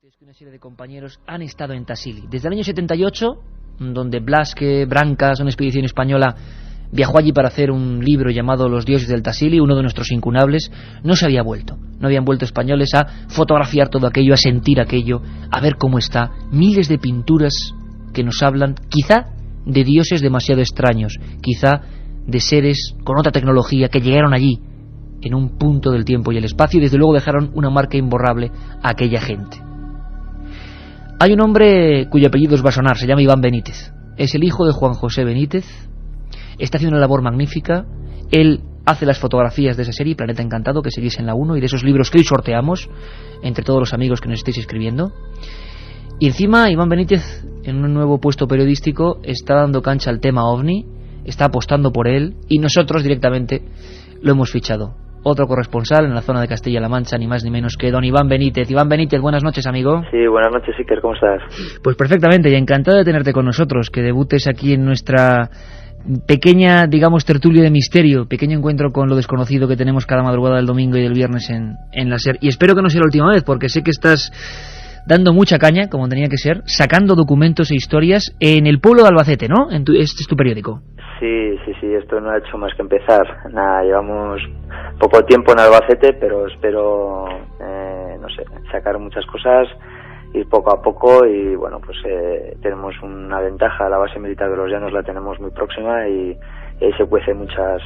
Benítez, que una serie de compañeros han estado en Tassili. Desde el año 78, donde Blasque, Brancas, una expedición española, viajó allí para hacer un libro llamado Los dioses del Tassili, uno de nuestros incunables, no se había vuelto. No habían vuelto españoles a fotografiar todo aquello, a sentir aquello, a ver cómo está. Miles de pinturas que nos hablan, quizá de dioses demasiado extraños, quizá de seres con otra tecnología que llegaron allí, en un punto del tiempo y el espacio, y desde luego dejaron una marca imborrable a aquella gente. Hay un hombre cuyo apellido va a sonar, se llama Iván Benítez. Es el hijo de Juan José Benítez. Está haciendo una labor magnífica. Él hace las fotografías de esa serie, Planeta Encantado, que seguís en la 1, y de esos libros que hoy sorteamos entre todos los amigos que nos estéis escribiendo. Y encima Iván Benítez, en un nuevo puesto periodístico, está dando cancha al tema OVNI, está apostando por él, y nosotros directamente lo hemos fichado. Otro corresponsal en la zona de Castilla-La Mancha, ni más ni menos que don Iván Benítez. Iván Benítez, buenas noches, amigo. Sí, buenas noches, Iker, ¿cómo estás? Pues perfectamente, y encantado de tenerte con nosotros, que debutes aquí en nuestra pequeña, digamos, tertulia de misterio, pequeño encuentro con lo desconocido que tenemos cada madrugada del domingo y del viernes en la SER. Y espero que no sea la última vez, porque sé que estás dando mucha caña, como tenía que ser, sacando documentos e historias en el pueblo de Albacete, ¿no? Este es tu periódico. Sí, esto no ha hecho más que empezar. Nada, llevamos poco tiempo en Albacete, pero espero, no sé, sacar muchas cosas, ir poco a poco, y bueno, pues tenemos una ventaja. La base militar de Los Llanos la tenemos muy próxima y ahí se cuecen muchas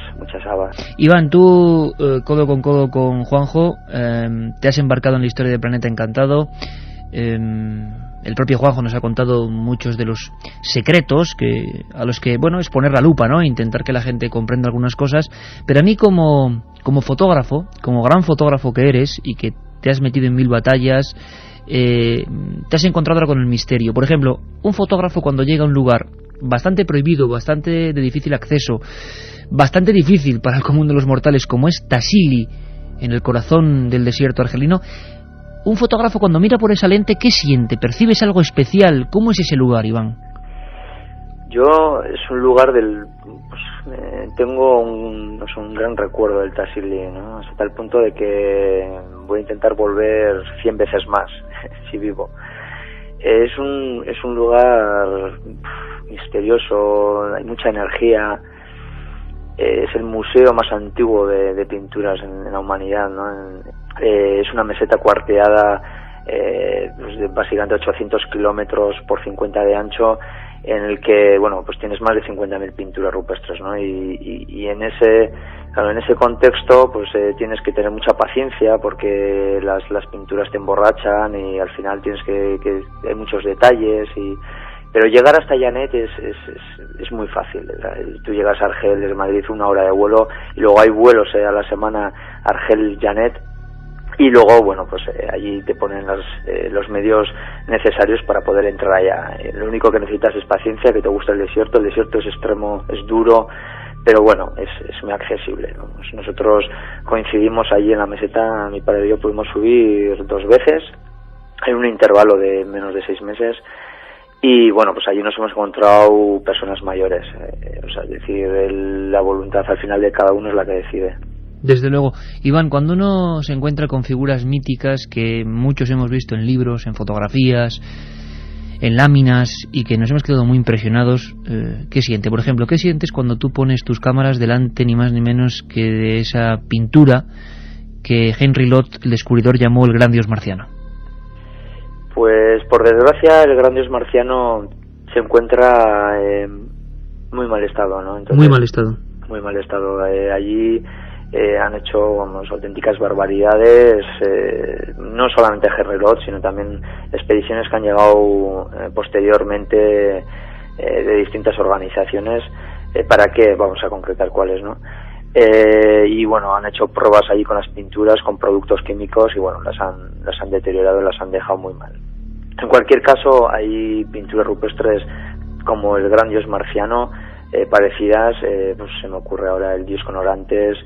habas. Iván, tú, codo con Juanjo, te has embarcado en la historia de Planeta Encantado. El propio Juanjo nos ha contado muchos de los secretos a los que, bueno, es poner la lupa, ¿no? Intentar que la gente comprenda algunas cosas. Pero a mí como fotógrafo, como gran fotógrafo que eres y que te has metido en 1000 batallas, te has encontrado ahora con el misterio. Por ejemplo, un fotógrafo cuando llega a un lugar bastante prohibido, bastante de difícil acceso, bastante difícil para el común de los mortales, como es Tassili, en el corazón del desierto argelino, un fotógrafo cuando mira por esa lente, ¿qué siente? ¿Percibes algo especial? ¿Cómo es ese lugar, Iván? Es un lugar tengo un gran recuerdo del Tassili, ¿no? Hasta el punto de que voy a intentar volver 100 veces más, si vivo. Es un lugar misterioso, hay mucha energía. Es el museo más antiguo de pinturas en la humanidad, ¿no? Es una meseta cuarteada, de básicamente 800 kilómetros por 50 de ancho, en el que, bueno, pues tienes más de 50.000 pinturas rupestres, ¿no? Y en ese contexto, pues tienes que tener mucha paciencia, porque las pinturas te emborrachan y al final tienes que hay muchos detalles. Pero llegar hasta Llanet es muy fácil. Tú llegas a Argel desde Madrid, 1 hora de vuelo, y luego hay vuelos a la semana Argel-Llanet, y luego, bueno, pues allí te ponen los medios necesarios para poder entrar allá. Lo único que necesitas es paciencia, que te gusta el desierto es extremo, es duro, pero bueno, es muy accesible, ¿no? Nosotros coincidimos allí en la meseta, mi padre y yo pudimos subir 2 veces, en un intervalo de menos de 6 meses, y bueno, pues allí nos hemos encontrado personas mayores, es decir, la voluntad al final de cada uno es la que decide. Desde luego. Iván, cuando uno se encuentra con figuras míticas que muchos hemos visto en libros, en fotografías, en láminas, y que nos hemos quedado muy impresionados, ¿qué siente? Por ejemplo, ¿qué sientes cuando tú pones tus cámaras delante ni más ni menos que de esa pintura que Henry Lott, el descubridor, llamó el gran dios marciano? Pues por desgracia el gran dios marciano se encuentra en muy mal estado, ¿no? Entonces, muy mal estado. Allí han hecho, auténticas barbaridades, no solamente Henry Lott, sino también expediciones que han llegado posteriormente de distintas organizaciones. ¿Para qué? Vamos a concretar cuáles, ¿no? Y bueno, han hecho pruebas allí con las pinturas, con productos químicos, y bueno, las han deteriorado, las han dejado muy mal. En cualquier caso, hay pinturas rupestres como el gran dios marciano, parecidas, pues se me ocurre ahora el dios con orantes,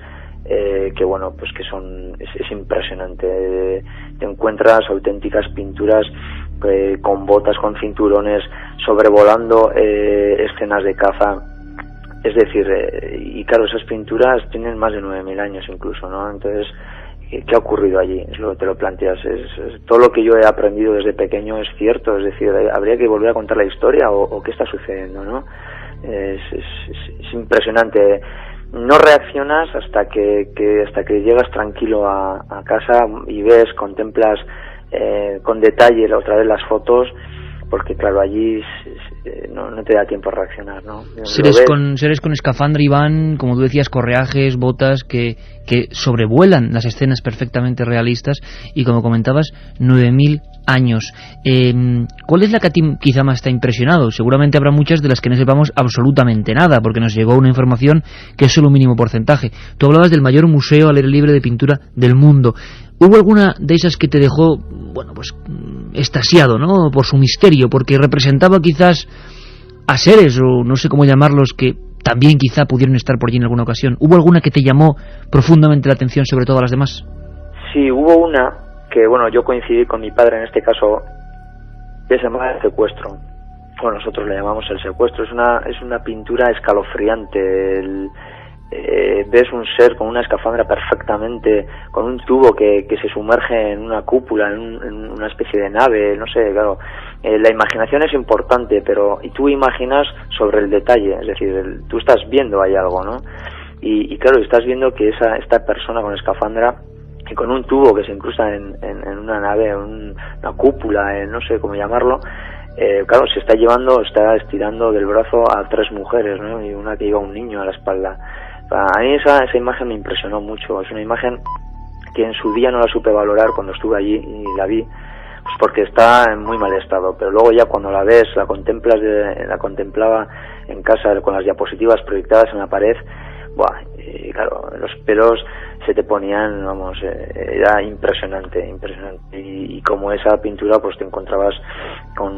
que bueno, pues que es impresionante. Te encuentras auténticas pinturas con botas, con cinturones, sobrevolando escenas de caza. Es decir, y claro, esas pinturas tienen más de 9.000 años incluso, ¿no? Entonces, ¿qué ha ocurrido allí? Es lo que te lo planteas. Todo lo que yo he aprendido desde pequeño es cierto, es decir, habría que volver a contar la historia o qué está sucediendo, ¿no? Es impresionante. No reaccionas hasta que llegas tranquilo a casa y ves, contemplas con detalle otra vez las fotos, porque claro, allí no te da tiempo a reaccionar, ¿no? Seres con escafandra, Iván, como tú decías, correajes, botas que sobrevuelan las escenas perfectamente realistas, y como comentabas, 9.000 años. ¿Cuál es la que a ti quizá más te ha impresionado? Seguramente habrá muchas de las que no sepamos absolutamente nada, porque nos llegó una información que es solo un mínimo porcentaje. Tú hablabas del mayor museo al aire libre de pintura del mundo. ¿Hubo alguna de esas que te dejó, bueno, pues extasiado, ¿no?, por su misterio, porque representaba quizás a seres, o no sé cómo llamarlos, que también quizá pudieron estar por allí en alguna ocasión? ¿Hubo alguna que te llamó profundamente la atención sobre todas las demás? Sí, hubo una que, bueno, yo coincidí con mi padre en este caso, que se llama El Secuestro. Bueno, nosotros le llamamos El Secuestro. Es una pintura escalofriante. Ves un ser con una escafandra perfectamente, con un tubo que se sumerge en una cúpula, en una especie de nave, no sé, claro. La imaginación es importante, y tú imaginas sobre el detalle, es decir, tú estás viendo ahí algo, ¿no? Y claro, estás viendo que esta persona con escafandra y con un tubo que se incrusta en una nave, en una cúpula, no sé cómo llamarlo, claro, está estirando del brazo a 3 mujeres, ¿no? Y una que lleva un niño a la espalda. A mí esa imagen me impresionó mucho. Es una imagen que en su día no la supe valorar cuando estuve allí y la vi, pues porque está en muy mal estado, pero luego ya cuando la ves, la contemplaba en casa con las diapositivas proyectadas en la pared, y claro, los pelos se te ponían, vamos, era impresionante. Y como esa pintura, pues te encontrabas con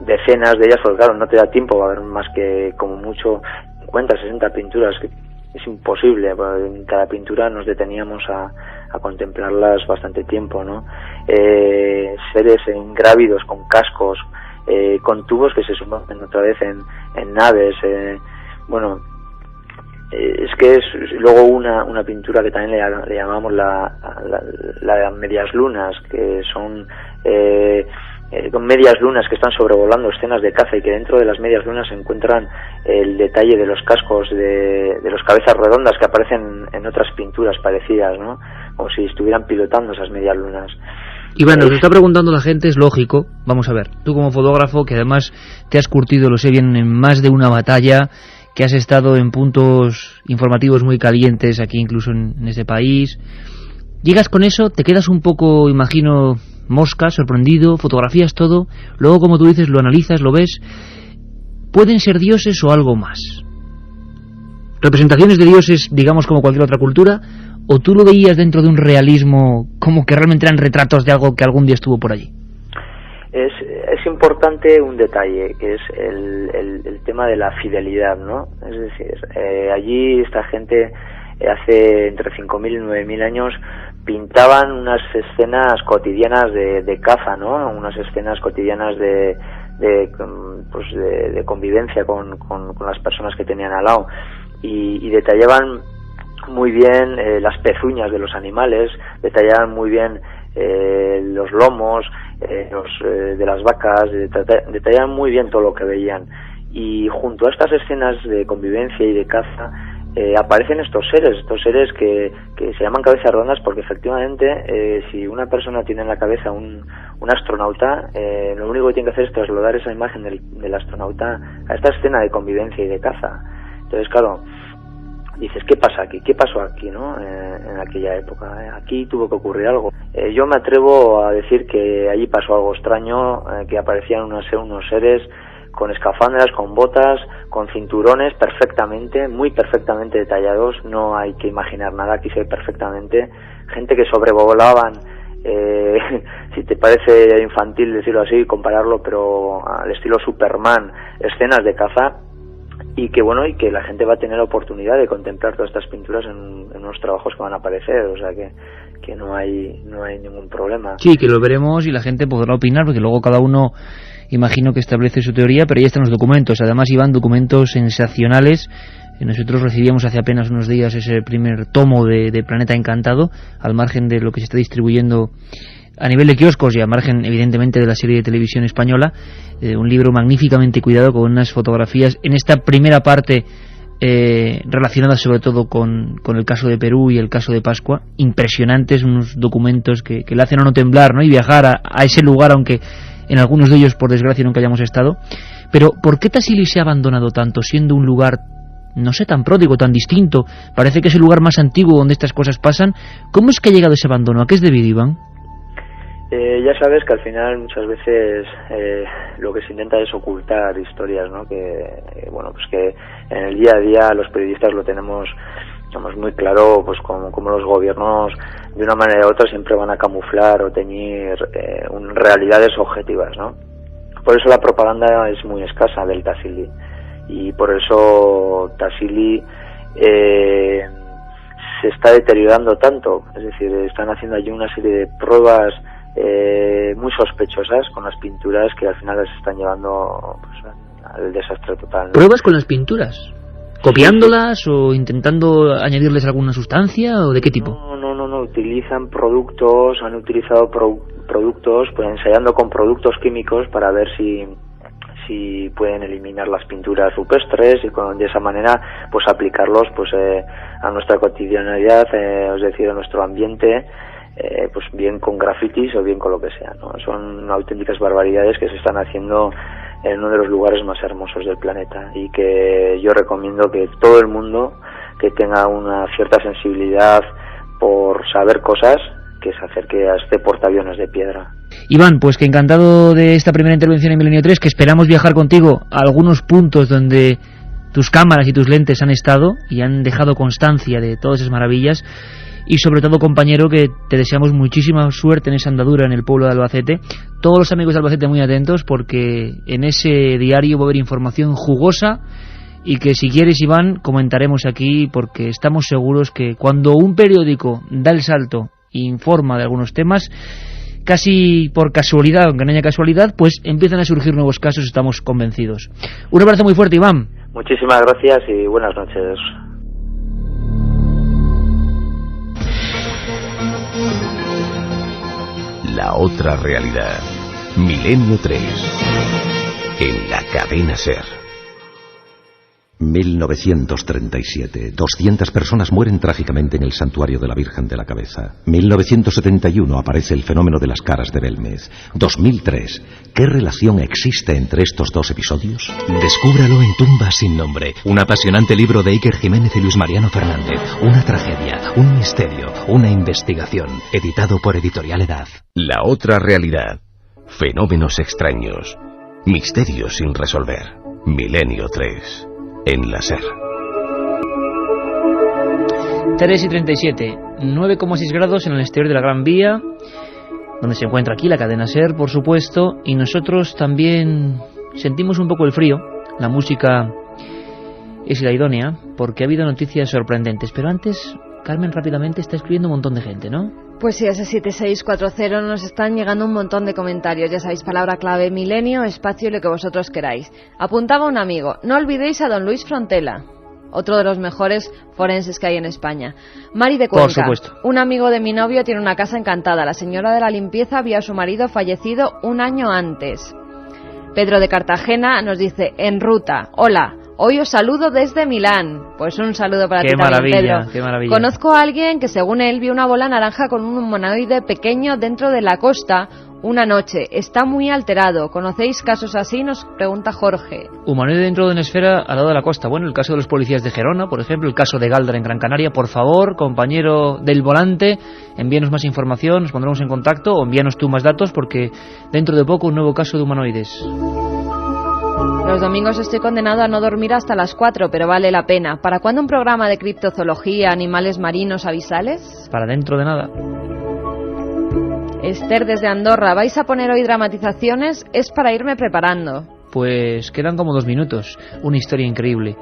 decenas de ellas, porque claro, no te da tiempo a ver más que como mucho 50, 60 pinturas, que es imposible. En cada pintura nos deteníamos a contemplarlas bastante tiempo, ¿no? Seres ingrávidos con cascos, con tubos que se sumergen otra vez en naves, bueno, es que es luego una pintura que también le llamamos la medias lunas, que son con medias lunas que están sobrevolando escenas de caza, y que dentro de las medias lunas se encuentran el detalle de los cascos de los cabezas redondas que aparecen en otras pinturas parecidas, ¿no? Como si estuvieran pilotando esas medias lunas. Y bueno, nos está preguntando la gente, es lógico. Vamos a ver, tú como fotógrafo, que además te has curtido, lo sé bien, en más de una batalla, que has estado en puntos informativos muy calientes aquí incluso en este país, llegas con eso, te quedas un poco, imagino, mosca, sorprendido, fotografías todo, luego, como tú dices, lo analizas, lo ves. ¿Pueden ser dioses o algo más? ¿Representaciones de dioses, digamos, como cualquier otra cultura? ¿O tú lo veías dentro de un realismo como que realmente eran retratos de algo que algún día estuvo por allí? Es importante un detalle, que es el tema de la fidelidad, ¿no? Es decir, allí esta gente hace entre 5.000 y 9.000 años pintaban unas escenas cotidianas de caza, ¿no? Unas escenas cotidianas de convivencia con las personas que tenían al lado, y detallaban muy bien las pezuñas de los animales, detallaban muy bien los lomos de las vacas, detallaban muy bien todo lo que veían. Y junto a estas escenas de convivencia y de caza aparecen estos seres que se llaman cabezas redondas, porque efectivamente si una persona tiene en la cabeza un astronauta, lo único que tiene que hacer es trasladar esa imagen del astronauta a esta escena de convivencia y de caza. Entonces, claro, dices, ¿qué pasa aquí? ¿Qué pasó aquí, no? En aquella época. Aquí tuvo que ocurrir algo. Yo me atrevo a decir que allí pasó algo extraño, que aparecían unos seres con escafandras, con botas, con cinturones muy perfectamente detallados. No hay que imaginar nada, aquí se ve perfectamente. Gente que sobrevolaban, si te parece infantil decirlo así, compararlo, pero al estilo Superman, escenas de caza. Y que bueno, y que la gente va a tener la oportunidad de contemplar todas estas pinturas en unos trabajos que van a aparecer, o sea que no hay ningún problema. Sí, que lo veremos y la gente podrá opinar, porque luego cada uno, imagino, que establece su teoría, pero ahí están los documentos. Además, Iván, documentos sensacionales, Nosotros recibíamos hace apenas unos días ese primer tomo de Planeta Encantado, al margen de lo que se está distribuyendo a nivel de kioscos y al margen, evidentemente, de la serie de televisión española. Un libro magníficamente cuidado, con unas fotografías en esta primera parte relacionadas sobre todo con el caso de Perú y el caso de Pascua, impresionantes, unos documentos que le hacen a uno temblar, ¿no? Y viajar a ese lugar, aunque en algunos de ellos, por desgracia, nunca hayamos estado. Pero ¿por qué Tassili se ha abandonado tanto, siendo un lugar, no sé, tan pródigo, tan distinto? Parece que es el lugar más antiguo donde estas cosas pasan. ¿Cómo es que ha llegado ese abandono? ¿A qué es debido, Iván? Ya sabes que al final muchas veces lo que se intenta es ocultar historias, ¿no? Bueno, pues que en el día a día los periodistas lo tenemos muy claro, pues como los gobiernos de una manera u otra siempre van a camuflar o teñir realidades objetivas, ¿no? Por eso la propaganda es muy escasa del Tassili, y por eso Tassili se está deteriorando tanto. Es decir, están haciendo allí una serie de pruebas muy sospechosas con las pinturas que al final las están llevando, pues, al desastre total, ¿no? ¿Pruebas con las pinturas? ¿Copiándolas o intentando añadirles alguna sustancia o de qué tipo? No, utilizan productos, han utilizado productos, pues ensayando con productos químicos para ver si pueden eliminar las pinturas rupestres y de esa manera pues aplicarlos pues a nuestra cotidianidad, es decir, a nuestro ambiente, pues bien con grafitis o bien con lo que sea, ¿no? Son auténticas barbaridades que se están haciendo en uno de los lugares más hermosos del planeta, y que yo recomiendo que todo el mundo que tenga una cierta sensibilidad por saber cosas, que se acerque a este portaaviones de piedra. Iván, pues que encantado de esta primera intervención en Milenio 3, que esperamos viajar contigo a algunos puntos donde tus cámaras y tus lentes han estado y han dejado constancia de todas esas maravillas. Y sobre todo, compañero, que te deseamos muchísima suerte en esa andadura en el pueblo de Albacete. Todos los amigos de Albacete muy atentos, porque en ese diario va a haber información jugosa, y que si quieres, Iván, comentaremos aquí, porque estamos seguros que cuando un periódico da el salto e informa de algunos temas, casi por casualidad, aunque no haya casualidad, pues empiezan a surgir nuevos casos, estamos convencidos. Un abrazo muy fuerte, Iván. Muchísimas gracias y buenas noches. La otra realidad. Milenio 3. En la cadena SER. 1937. 200 personas mueren trágicamente en el santuario de la Virgen de la Cabeza. 1971. Aparece el fenómeno de las caras de Belmez. 2003. ¿Qué relación existe entre estos dos episodios? Descúbralo en Tumbas sin nombre. Un apasionante libro de Iker Jiménez y Luis Mariano Fernández. Una tragedia, un misterio, una investigación. Editado por Editorial Edad. La otra realidad. Fenómenos extraños. Misterios sin resolver. Milenio 3. En la SER. 3:37, 9,6 grados en el exterior de la Gran Vía, donde se encuentra aquí la cadena SER, por supuesto, y nosotros también sentimos un poco el frío. La música es la idónea, porque ha habido noticias sorprendentes. Pero antes, Carmen, rápidamente, está escribiendo un montón de gente, ¿no? Pues sí, a ese 7640 nos están llegando un montón de comentarios. Ya sabéis, palabra clave, milenio, espacio y lo que vosotros queráis. Apuntaba un amigo: no olvidéis a don Luis Frontela, otro de los mejores forenses que hay en España. Mari de Cuenca: por supuesto. Un amigo de mi novio tiene una casa encantada. La señora de la limpieza vio a su marido fallecido un año antes. Pedro de Cartagena nos dice: en ruta, hola, hoy os saludo desde Milán. Pues un saludo para ti también, Pedro. Qué maravilla. Conozco a alguien que, según él, vio una bola naranja con un humanoide pequeño dentro de la costa una noche. Está muy alterado. ¿Conocéis casos así?, nos pregunta Jorge. Humanoide dentro de una esfera al lado de la costa. Bueno, el caso de los policías de Gerona, por ejemplo, el caso de Galdar en Gran Canaria. Por favor, compañero del volante, envíanos más información, nos pondremos en contacto, o envíanos tú más datos, porque dentro de poco un nuevo caso de humanoides. Los domingos estoy condenado a no dormir hasta las 4, pero vale la pena. ¿Para cuándo un programa de criptozoología, animales marinos, avisales? Para dentro de nada. Esther desde Andorra: ¿vais a poner hoy dramatizaciones? Es para irme preparando. Pues quedan como 2 minutos. Una historia increíble.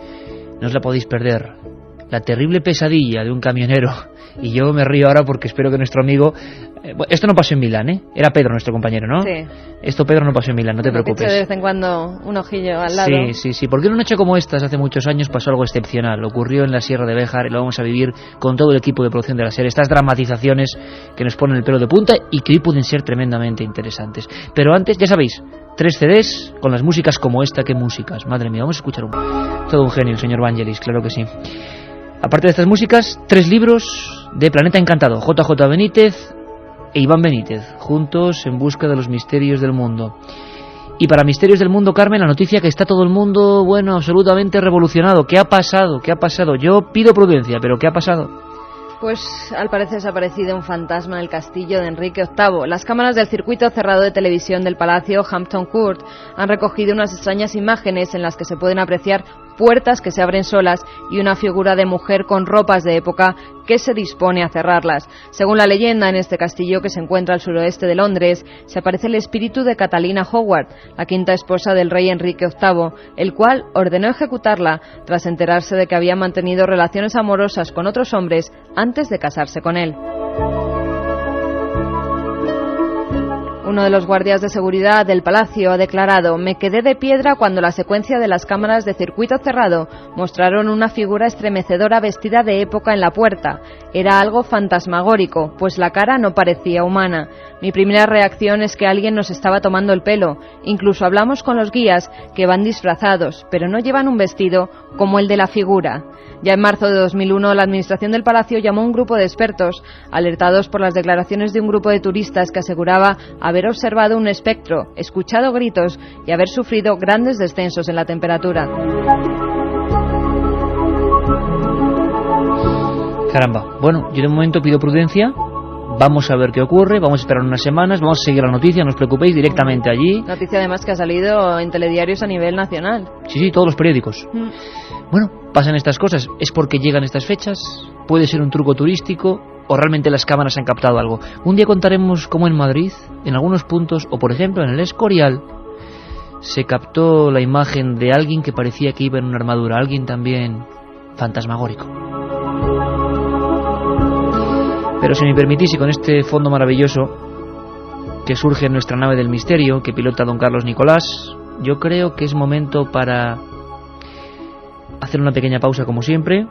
No os la podéis perder. la terrible pesadilla de un camionero, y yo me río ahora porque espero que nuestro amigo... esto no pasó en Milán, ¿eh? Era Pedro nuestro compañero, ¿no? Sí. Esto Pedro no pasó en Milán, no te preocupes. De vez en cuando un ojillo al lado. Sí, porque en una noche como estas hace muchos años pasó algo excepcional. Ocurrió en la Sierra de Béjar y lo vamos a vivir con todo el equipo de producción de la serie. Estas dramatizaciones que nos ponen el pelo de punta y que hoy pueden ser tremendamente interesantes. Pero antes, ya sabéis, 3 CDs con las músicas como esta. ¿Qué músicas? Madre mía, vamos a escuchar todo un genio, el señor Vangelis, claro que sí. Aparte de estas músicas, 3 libros de Planeta Encantado, JJ Benítez e Iván Benítez, juntos en busca de los misterios del mundo. Y para Misterios del Mundo, Carmen, la noticia que está todo el mundo, bueno, absolutamente revolucionado. ¿Qué ha pasado? ¿Qué ha pasado? Yo pido prudencia, pero ¿qué ha pasado? Pues al parecer se ha aparecido un fantasma en el castillo de Enrique VIII. Las cámaras del circuito cerrado de televisión del Palacio Hampton Court han recogido unas extrañas imágenes en las que se pueden apreciar puertas que se abren solas y una figura de mujer con ropas de época que se dispone a cerrarlas. Según la leyenda, en este castillo que se encuentra al suroeste de Londres, se aparece el espíritu de Catalina Howard, la quinta esposa del rey Enrique VIII, el cual ordenó ejecutarla tras enterarse de que había mantenido relaciones amorosas con otros hombres antes de casarse con él. Uno de los guardias de seguridad del palacio ha declarado: me quedé de piedra cuando la secuencia de las cámaras de circuito cerrado mostraron una figura estremecedora vestida de época en la puerta. Era algo fantasmagórico, pues la cara no parecía humana. Mi primera reacción es que alguien nos estaba tomando el pelo. Incluso hablamos con los guías, que van disfrazados, pero no llevan un vestido como el de la figura. Ya en marzo de 2001, la administración del palacio llamó a un grupo de expertos, alertados por las declaraciones de un grupo de turistas que aseguraba haber observado un espectro, escuchado gritos y haber sufrido grandes descensos en la temperatura. Caramba, bueno, yo de momento pido prudencia. Vamos a ver qué ocurre, vamos a esperar unas semanas, vamos a seguir la noticia, no os preocupéis, directamente allí. Noticia además que ha salido en telediarios a nivel nacional. Sí, todos los periódicos. Bueno, pasan estas cosas, ¿es porque llegan estas fechas? ¿Puede ser un truco turístico? ¿O realmente las cámaras han captado algo? Un día contaremos cómo en Madrid, en algunos puntos, o por ejemplo en el Escorial, se captó la imagen de alguien que parecía que iba en una armadura, alguien también fantasmagórico. Pero si me permitís, y con este fondo maravilloso que surge en nuestra nave del misterio, que pilota don Carlos Nicolás, yo creo que es momento para hacer una pequeña pausa como siempre,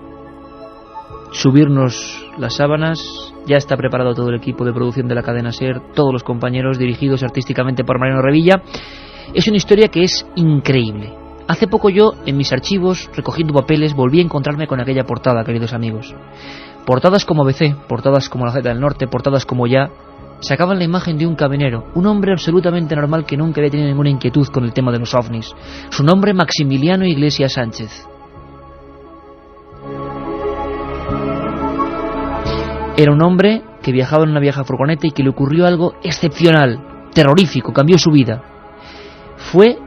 subirnos las sábanas. Ya está preparado todo el equipo de producción de la cadena SER, todos los compañeros dirigidos artísticamente por Mariano Revilla. Es una historia que es increíble. Hace poco yo, en mis archivos, recogiendo papeles, volví a encontrarme con aquella portada, queridos amigos. Portadas como ABC, portadas como La Gaceta del Norte, portadas como Ya, sacaban la imagen de un camionero, un hombre absolutamente normal que nunca había tenido ninguna inquietud con el tema de los ovnis. Su nombre, Maximiliano Iglesias Sánchez. Era un hombre que viajaba en una vieja furgoneta y que le ocurrió algo excepcional, terrorífico, cambió su vida. Fue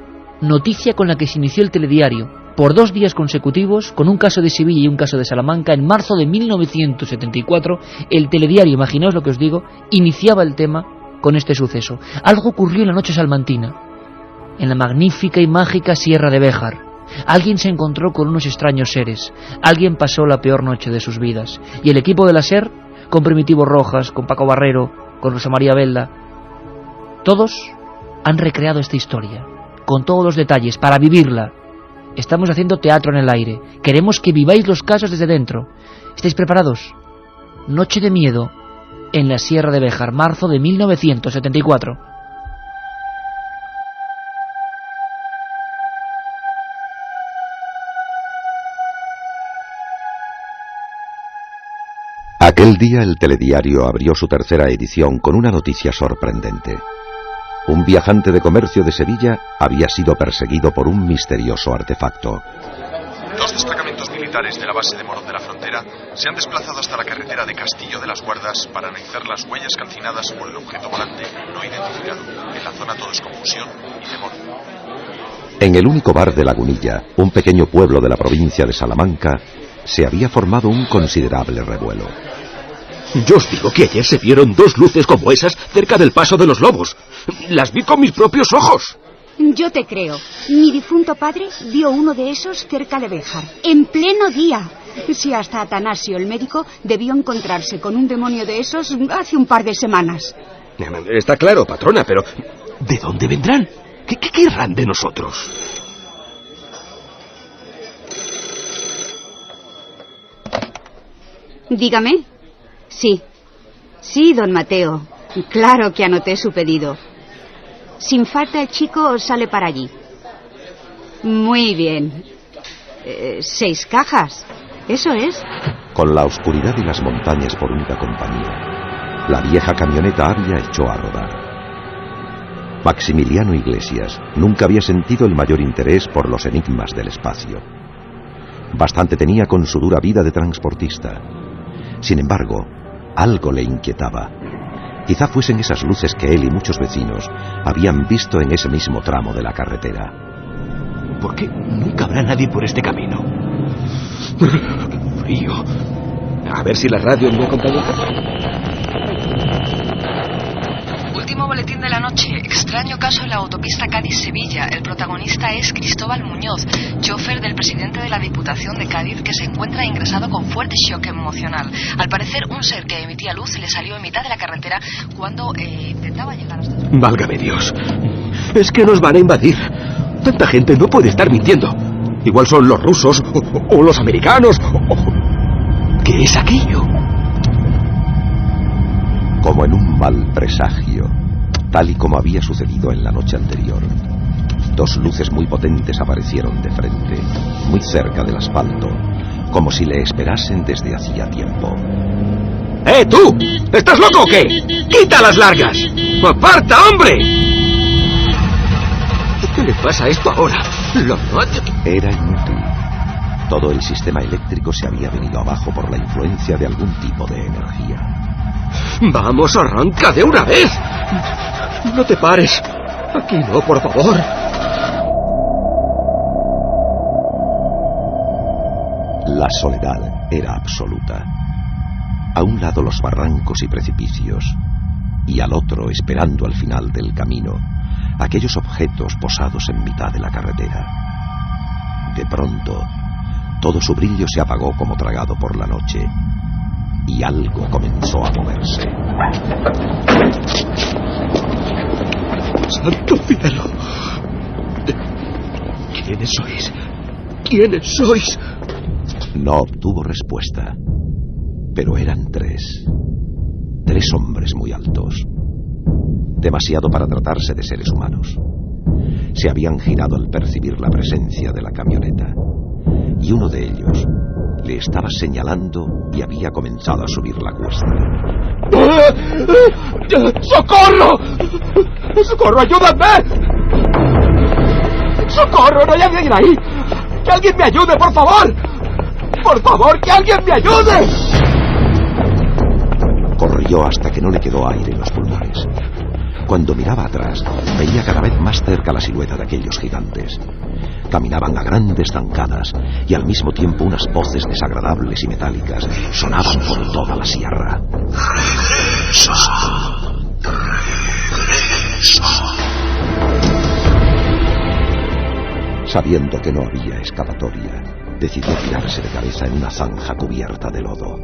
noticia con la que se inició el telediario, por 2 días consecutivos, con un caso de Sevilla y un caso de Salamanca. En marzo de 1974, el telediario, imaginaos lo que os digo, iniciaba el tema con este suceso. Algo ocurrió en la noche salmantina, en la magnífica y mágica Sierra de Béjar. Alguien se encontró con unos extraños seres, alguien pasó la peor noche de sus vidas, y el equipo de la SER, con Primitivo Rojas, con Paco Barrero, con Rosa María Belda, todos han recreado esta historia, con todos los detalles, para vivirla. Estamos haciendo teatro en el aire. Queremos que viváis los casos desde dentro. ¿Estáis preparados? Noche de miedo en la Sierra de Béjar, marzo de 1974. Aquel día el telediario abrió su tercera edición con una noticia sorprendente. Un viajante de comercio de Sevilla había sido perseguido por un misterioso artefacto. 2 destacamentos militares de la base de Morón de la Frontera se han desplazado hasta la carretera de Castillo de las Guardas para analizar las huellas calcinadas por el objeto volante no identificado. En la zona todo es confusión y temor. En el único bar de Lagunilla, un pequeño pueblo de la provincia de Salamanca, se había formado un considerable revuelo. Yo os digo que ayer se vieron 2 luces como esas cerca del Paso de los Lobos. Las vi con mis propios ojos. Yo te creo. Mi difunto padre vio uno de esos cerca de Béjar, en pleno día. Si hasta Atanasio, el médico, debió encontrarse con un demonio de esos hace un par de semanas. Está claro, patrona, pero ¿de dónde vendrán? ¿Qué querrán de nosotros? Dígame. Sí. Sí, don Mateo. Claro que anoté su pedido. Sin falta el chico sale para allí. Muy bien. 6 cajas. Eso es. Con la oscuridad y las montañas por única compañía, la vieja camioneta Avia echó a rodar. Maximiliano Iglesias nunca había sentido el mayor interés por los enigmas del espacio. Bastante tenía con su dura vida de transportista. Sin embargo, algo le inquietaba. Quizá fuesen esas luces que él y muchos vecinos habían visto en ese mismo tramo de la carretera. ¿Por qué nunca habrá nadie por este camino? ¡Qué frío! A ver si la radio me acompaña. Último boletín de la noche. Extraño caso en la autopista Cádiz-Sevilla. El protagonista es Cristóbal Muñoz, chofer del presidente de la Diputación de Cádiz, que se encuentra ingresado con fuerte shock emocional. Al parecer, un ser que emitía luz le salió en mitad de la carretera cuando intentaba llegar hasta... Válgame Dios. Es que nos van a invadir. Tanta gente no puede estar mintiendo. Igual son los rusos o los americanos. ¿Qué es aquello? Como en un mal presagio, tal y como había sucedido en la noche anterior, 2 luces muy potentes aparecieron de frente, muy cerca del asfalto, como si le esperasen desde hacía tiempo. ¡Eh, tú! ¿Estás loco o qué? ¡Quita las largas! ¡Aparta, hombre! ¿Qué le pasa a esto ahora? Era inútil. Todo el sistema eléctrico se había venido abajo por la influencia de algún tipo de energía. ¡Vamos, arranca de una vez! ¡No te pares! Aquí no, por favor. La soledad era absoluta. A un lado los barrancos y precipicios, y al otro, esperando al final del camino, aquellos objetos posados en mitad de la carretera. De pronto, todo su brillo se apagó como tragado por la noche, y algo comenzó a moverse. ¡Santo cielo! ¿Quiénes sois? ¿Quiénes sois? No obtuvo respuesta, pero eran 3. 3 hombres muy altos. Demasiado para tratarse de seres humanos. Se habían girado al percibir la presencia de la camioneta, y uno de ellos le estaba señalando y había comenzado a subir la cuesta. ¡Socorro! ¡Socorro, ayúdame! ¡Socorro, no hay alguien ahí! ¡Que alguien me ayude, por favor! ¡Por favor, que alguien me ayude! Corrió hasta que no le quedó aire en los pulmones. Cuando miraba atrás, veía cada vez más cerca la silueta de aquellos gigantes. Caminaban a grandes zancadas y al mismo tiempo unas voces desagradables y metálicas sonaban por toda la sierra. ¡Regresa! ¡Regresa! Sabiendo que no había escapatoria, decidió tirarse de cabeza en una zanja cubierta de lodo.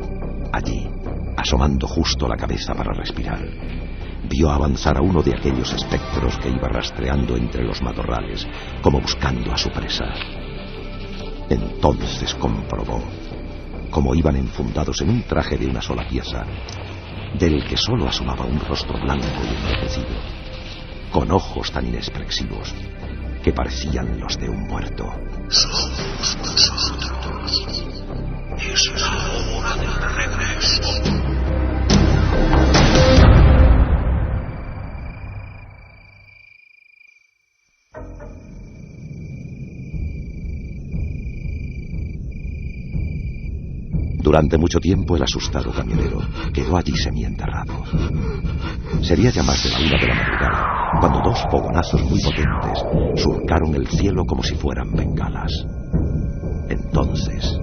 Allí, asomando justo la cabeza para respirar, vio avanzar a uno de aquellos espectros que iba rastreando entre los matorrales, como buscando a su presa. Entonces comprobó cómo iban enfundados en un traje de una sola pieza, del que solo asomaba un rostro blanco y envejecido, con ojos tan inexpresivos que parecían los de un muerto. Somos nosotros. Es la hora del regreso. Durante mucho tiempo el asustado camionero quedó allí semienterrado. Sería ya más de la 1 de la madrugada cuando 2 fogonazos muy potentes surcaron el cielo como si fueran bengalas. Entonces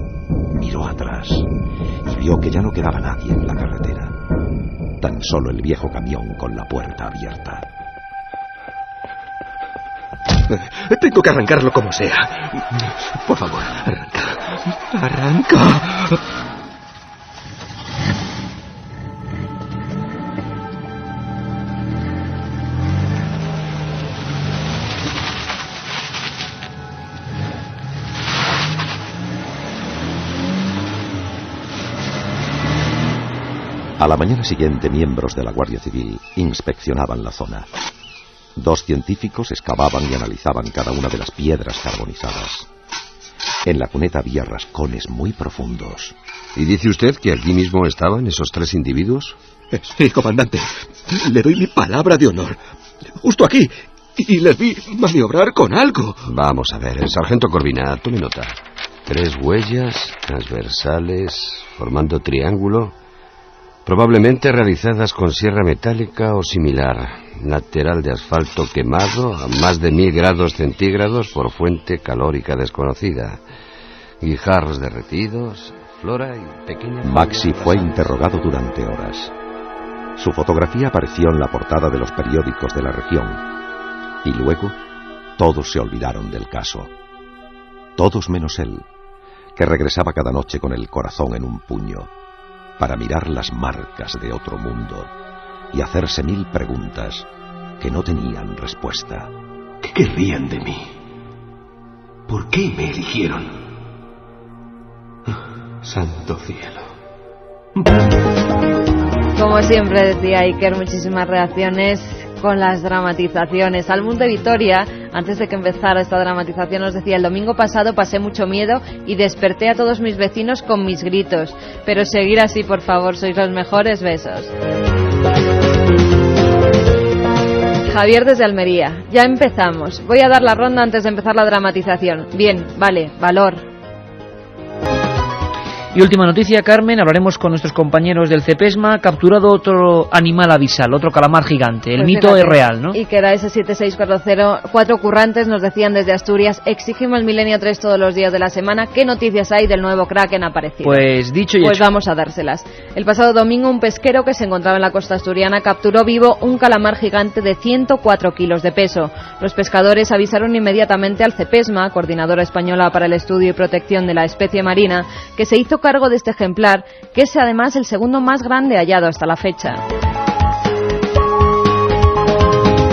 miró atrás y vio que ya no quedaba nadie en la carretera, tan solo el viejo camión con la puerta abierta. Tengo que arrancarlo como sea. Por favor, arranca. A la mañana siguiente, miembros de la Guardia Civil inspeccionaban la zona. 2 científicos excavaban y analizaban cada una de las piedras carbonizadas. En la cuneta había rascones muy profundos. ¿Y dice usted que aquí mismo estaban esos 3 individuos? Sí, comandante. Le doy mi palabra de honor. Justo aquí. Y les vi maniobrar con algo. Vamos a ver, el sargento Corvina, tome nota. 3 huellas transversales formando triángulo, probablemente realizadas con sierra metálica o similar. Lateral de asfalto quemado a más de 1000 grados centígrados por fuente calórica desconocida. Guijarros derretidos, flora y pequeña... Maxi fue interrogado durante horas. Su fotografía apareció en la portada de los periódicos de la región. Y luego, todos se olvidaron del caso. Todos menos él, que regresaba cada noche con el corazón en un puño, para mirar las marcas de otro mundo y hacerse 1000 preguntas que no tenían respuesta. ¿Qué querrían de mí? ¿Por qué me eligieron? Santo cielo. Como siempre decía Iker, muchísimas reacciones con las dramatizaciones. Almus de Vitoria, antes de que empezara esta dramatización, nos decía: el domingo pasado pasé mucho miedo y desperté a todos mis vecinos con mis gritos. Pero seguir así, por favor, sois los mejores. Besos. Javier desde Almería: ya empezamos. Voy a dar la ronda antes de empezar la dramatización. Bien, vale, valor. Y última noticia, Carmen, hablaremos con nuestros compañeros del CEPESMA. Capturado otro animal abisal, otro calamar gigante. El mito es real, ¿no? Y que era ese 7640. 4 currantes nos decían desde Asturias: exigimos Milenio 3 todos los días de la semana. ¿Qué noticias hay del nuevo Kraken aparecido? Pues dicho y hecho. Pues vamos a dárselas. El pasado domingo, un pesquero que se encontraba en la costa asturiana capturó vivo un calamar gigante de 104 kilos de peso. Los pescadores avisaron inmediatamente al CEPESMA, Coordinadora Española para el Estudio y Protección de la Especie Marina, que se hizo cargo de este ejemplar, que es además el segundo más grande hallado hasta la fecha.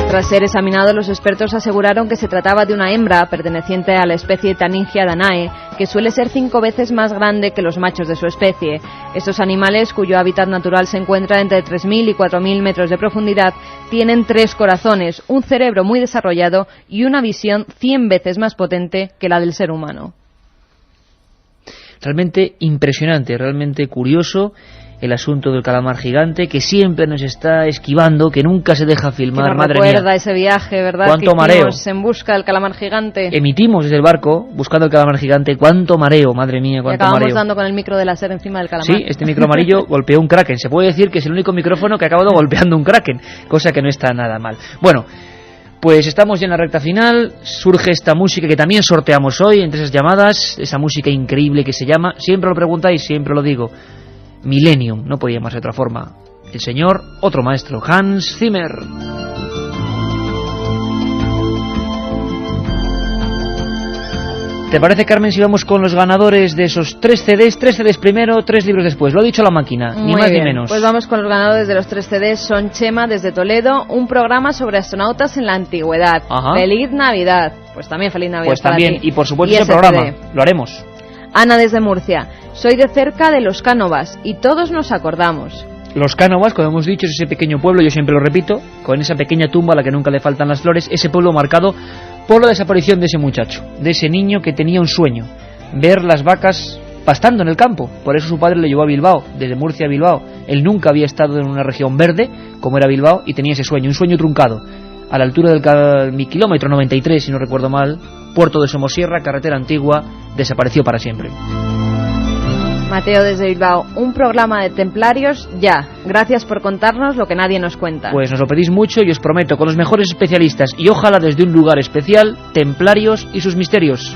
Tras ser examinado, los expertos aseguraron que se trataba de una hembra perteneciente a la especie Taningia danae, que suele ser 5 veces más grande que los machos de su especie. Estos animales, cuyo hábitat natural se encuentra entre 3.000 y 4.000 metros de profundidad, tienen 3 corazones, un cerebro muy desarrollado y una visión 100 veces más potente que la del ser humano. Realmente impresionante, realmente curioso el asunto del calamar gigante, que siempre nos está esquivando, que nunca se deja filmar. Madre mía, recuerda ese viaje, ¿verdad? Cuánto mareo. En busca del calamar gigante. Emitimos desde el barco buscando el calamar gigante. Cuánto mareo, madre mía, cuánto mareo. Acabamos dando con el micro de láser encima del calamar. Sí, este micro amarillo golpeó un kraken. Se puede decir que es el único micrófono que ha acabado golpeando un kraken, cosa que no está nada mal. Bueno, pues estamos ya en la recta final. Surge esta música que también sorteamos hoy entre esas llamadas, esa música increíble que se llama, siempre lo preguntáis, siempre lo digo, Millennium, no podía más de otra forma. El señor, otro maestro, Hans Zimmer. ¿Te parece, Carmen, si vamos con los ganadores de esos 3 CDs? 3 CDs primero, 3 libros después. Lo ha dicho la máquina, ni más ni menos. Pues vamos con los ganadores de los 3 CDs. Son Chema desde Toledo, un programa sobre astronautas en la antigüedad. Ajá. ¡Feliz Navidad! Pues también feliz Navidad. Pues también, para ti. y por supuesto y ese programa, lo haremos. Ana desde Murcia: soy de cerca de Los Cánovas y todos nos acordamos. Los Cánovas, como hemos dicho, es ese pequeño pueblo, yo siempre lo repito, con esa pequeña tumba a la que nunca le faltan las flores, ese pueblo marcado por la desaparición de ese muchacho, de ese niño que tenía un sueño, ver las vacas pastando en el campo. Por eso su padre le llevó a Bilbao, desde Murcia a Bilbao. Él nunca había estado en una región verde, como era Bilbao, y tenía ese sueño, un sueño truncado. A la altura del kilómetro 93, si no recuerdo mal, puerto de Somosierra, carretera antigua, desapareció para siempre. Mateo desde Bilbao: un programa de templarios ya. Gracias por contarnos lo que nadie nos cuenta. Pues nos lo pedís mucho y os prometo, con los mejores especialistas y ojalá desde un lugar especial, templarios y sus misterios.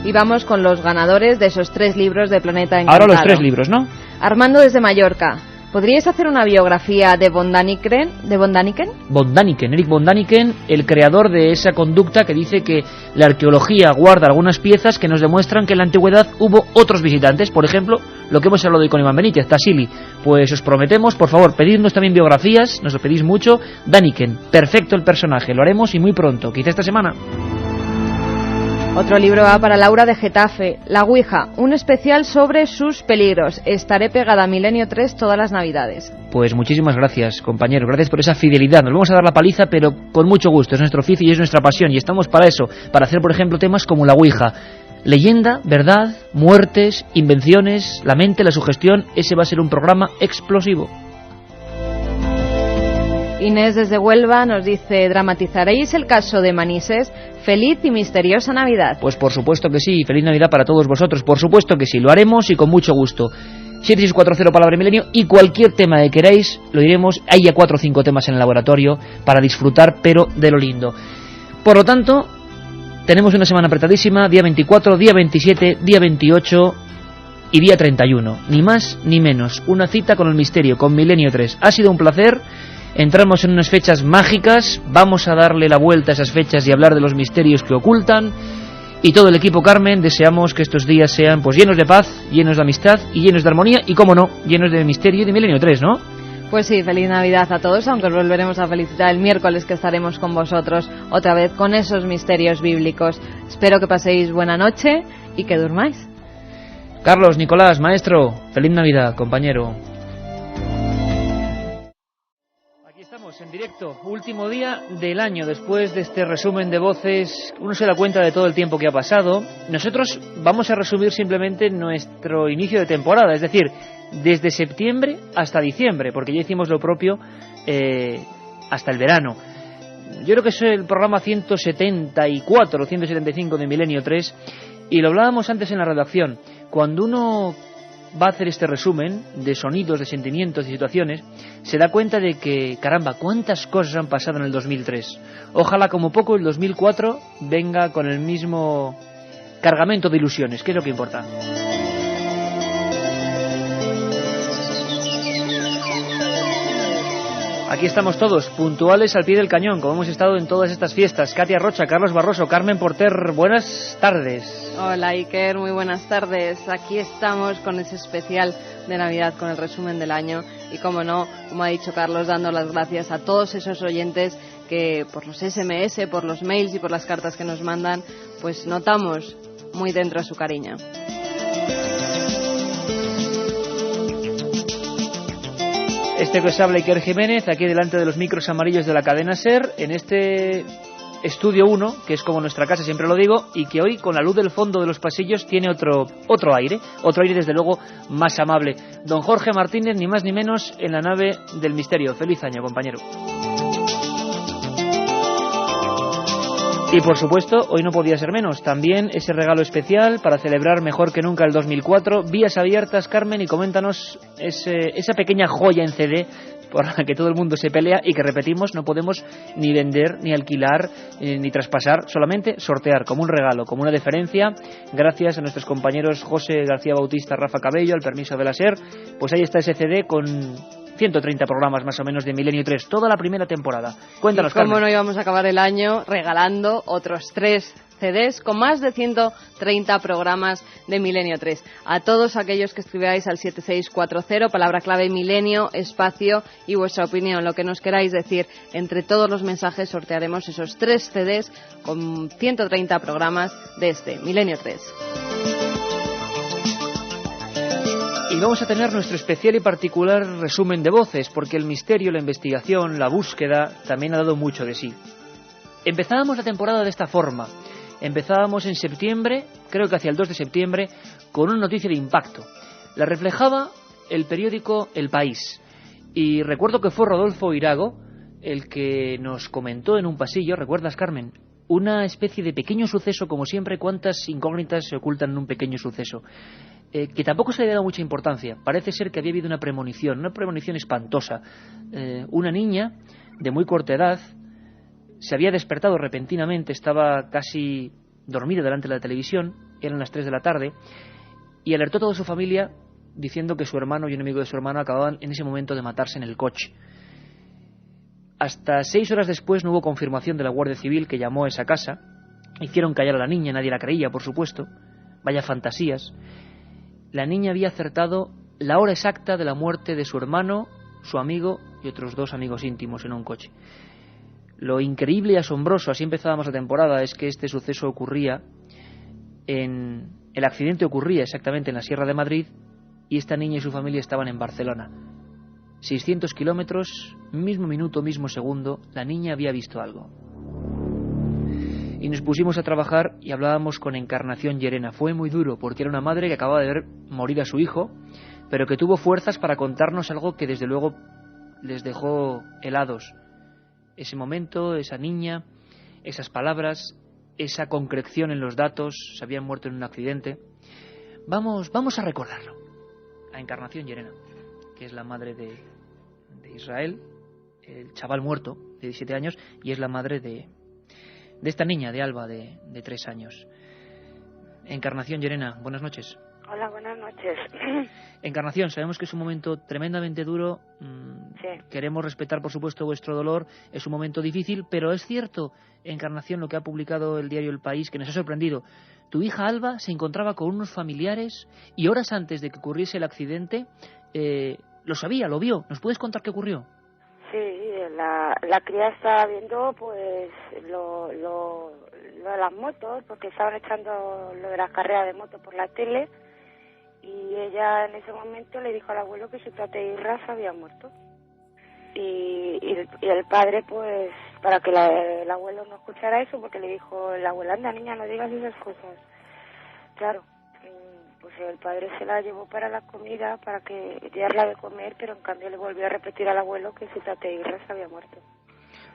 Y vamos con los ganadores de esos 3 libros de Planeta Encantado. Ahora los 3 libros, ¿no? Armando desde Mallorca: ¿Podríais hacer una biografía de von Däniken? Eric von Däniken, el creador de esa conducta que dice que la arqueología guarda algunas piezas que nos demuestran que en la antigüedad hubo otros visitantes. Por ejemplo, lo que hemos hablado hoy con Iván Benítez, Tassili. Pues os prometemos, por favor, pedidnos también biografías, nos lo pedís mucho. Däniken, perfecto el personaje, lo haremos y muy pronto, quizá esta semana. Otro libro va para Laura de Getafe, La Ouija, un especial sobre sus peligros. Estaré pegada a Milenio 3 todas las Navidades. Pues muchísimas gracias, compañeros, gracias por esa fidelidad. Nos vamos a dar la paliza, pero con mucho gusto. Es nuestro oficio y es nuestra pasión, y estamos para eso, para hacer, por ejemplo, temas como La Ouija. Leyenda, verdad, muertes, invenciones, la mente, la sugestión. Ese va a ser un programa explosivo. Inés desde Huelva nos dice: ¿dramatizaréis el caso de Manises? Feliz y misteriosa Navidad. Pues por supuesto que sí, feliz Navidad para todos vosotros, por supuesto que sí, lo haremos y con mucho gusto. 7640 Palabra Milenio, y cualquier tema que queráis lo diremos. Hay ya 4 o 5 temas en el laboratorio para disfrutar, pero de lo lindo. Por lo tanto, tenemos una semana apretadísima, día 24, día 27, día 28 y día 31, ni más ni menos, una cita con el misterio, con Milenio 3. Ha sido un placer. Entramos en unas fechas mágicas, vamos a darle la vuelta a esas fechas y hablar de los misterios que ocultan. Y todo el equipo Carmen deseamos que estos días sean pues llenos de paz, llenos de amistad y llenos de armonía, y cómo no, llenos de misterio y de Milenio 3, ¿no? Pues sí, feliz Navidad a todos, aunque os volveremos a felicitar el miércoles, que estaremos con vosotros otra vez con esos misterios bíblicos. Espero que paséis buena noche y que durmáis. Carlos, Nicolás, maestro, feliz Navidad, compañero. Estamos en directo, último día del año. Después de este resumen de voces, uno se da cuenta de todo el tiempo que ha pasado. Nosotros vamos a resumir simplemente nuestro inicio de temporada, es decir, desde septiembre hasta diciembre, porque ya hicimos lo propio hasta el verano. Yo creo que es el programa 174 o 175 de Milenio 3, y lo hablábamos antes en la redacción. Cuando uno va a hacer este resumen de sonidos, de sentimientos y situaciones, se da cuenta de que, caramba, cuántas cosas han pasado en el 2003. Ojalá como poco el 2004 venga con el mismo cargamento de ilusiones, que es lo que importa. Aquí estamos todos, puntuales al pie del cañón, como hemos estado en todas estas fiestas. Katia Rocha, Carlos Barroso, Carmen Porter, buenas tardes. Hola Iker, muy buenas tardes. Aquí estamos con ese especial de Navidad, con el resumen del año. Y como no, como ha dicho Carlos, dando las gracias a todos esos oyentes que por los SMS, por los mails y por las cartas que nos mandan, pues notamos muy dentro su cariño. Este que os habla Iker Jiménez, aquí delante de los micros amarillos de la cadena SER, en este estudio 1, que es como nuestra casa, siempre lo digo, y que hoy, con la luz del fondo de los pasillos, tiene otro aire desde luego más amable. Don Jorge Martínez, ni más ni menos, en la nave del misterio. Feliz año, compañero. Y por supuesto, hoy no podía ser menos, también ese regalo especial para celebrar mejor que nunca el 2004, vías abiertas, Carmen, y coméntanos esa pequeña joya en CD por la que todo el mundo se pelea y que, repetimos, no podemos ni vender, ni alquilar, ni traspasar, solamente sortear como un regalo, como una deferencia, gracias a nuestros compañeros José García Bautista, Rafa Cabello, al permiso de la SER. Pues ahí está ese CD con 130 programas más o menos de Milenio 3, toda la primera temporada. Cuéntanos, Carmen. ¿Cómo no íbamos a acabar el año regalando otros 3 CDs con más de 130 programas de Milenio 3? A todos aquellos que escribáis al 7640, palabra clave Milenio, espacio y vuestra opinión, lo que nos queráis decir. Entre todos los mensajes sortearemos esos 3 CDs con 130 programas de este Milenio 3. Y vamos a tener nuestro especial y particular resumen de voces, porque el misterio, la investigación, la búsqueda también ha dado mucho de sí. Empezábamos la temporada de esta forma. Empezábamos en septiembre, creo que hacia el 2 de septiembre, con una noticia de impacto. La reflejaba el periódico El País. Y recuerdo que fue Rodolfo Irago el que nos comentó en un pasillo, ¿recuerdas, Carmen? Una especie de pequeño suceso, como siempre, cuántas incógnitas se ocultan en un pequeño suceso. Que tampoco se le ha dado mucha importancia. Parece ser que había habido una premonición espantosa. Una niña de muy corta edad se había despertado repentinamente, estaba casi dormida delante de la televisión, eran las 3 de la tarde, y alertó a toda su familia diciendo que su hermano y un amigo de su hermano acababan en ese momento de matarse en el coche. Hasta 6 horas después no hubo confirmación de la Guardia Civil, que llamó a esa casa. Hicieron callar a la niña, nadie la creía, por supuesto. Vaya fantasías. La niña había acertado la hora exacta de la muerte de su hermano, su amigo y otros 2 amigos íntimos en un coche. Lo increíble y asombroso, así empezábamos la temporada, es que este suceso ocurría el accidente ocurría exactamente en la Sierra de Madrid y esta niña y su familia estaban en Barcelona. 600 kilómetros, mismo minuto, mismo segundo, la niña había visto algo. Y nos pusimos a trabajar y hablábamos con Encarnación Llerena. Fue muy duro porque era una madre que acababa de ver morir a su hijo, pero que tuvo fuerzas para contarnos algo que desde luego les dejó helados. Ese momento, esa niña, esas palabras, esa concreción en los datos, se habían muerto en un accidente. Vamos a recordarlo. A Encarnación Llerena, que es la madre de Israel, el chaval muerto de 17 años, y es la madre de esta niña, de Alba, de 3 años. Encarnación Llerena, buenas noches. Hola, buenas noches. Encarnación, sabemos que es un momento tremendamente duro. Sí. Queremos respetar, por supuesto, vuestro dolor. Es un momento difícil, pero es cierto, Encarnación, lo que ha publicado el diario El País, que nos ha sorprendido. Tu hija Alba se encontraba con unos familiares y horas antes de que ocurriese el accidente, lo sabía, lo vio. ¿Nos puedes contar qué ocurrió? Sí, la cría estaba viendo pues lo de las motos, porque estaban echando lo de las carreras de moto por la tele, y ella en ese momento le dijo al abuelo que su tata Irra se había muerto. Y el padre, pues, para que el abuelo no escuchara eso, porque le dijo el abuelo, anda niña, no digas esas cosas. Claro, pues el padre se la llevó para la comida, para que darla de comer, pero en cambio le volvió a repetir al abuelo que su tata Irra se había muerto.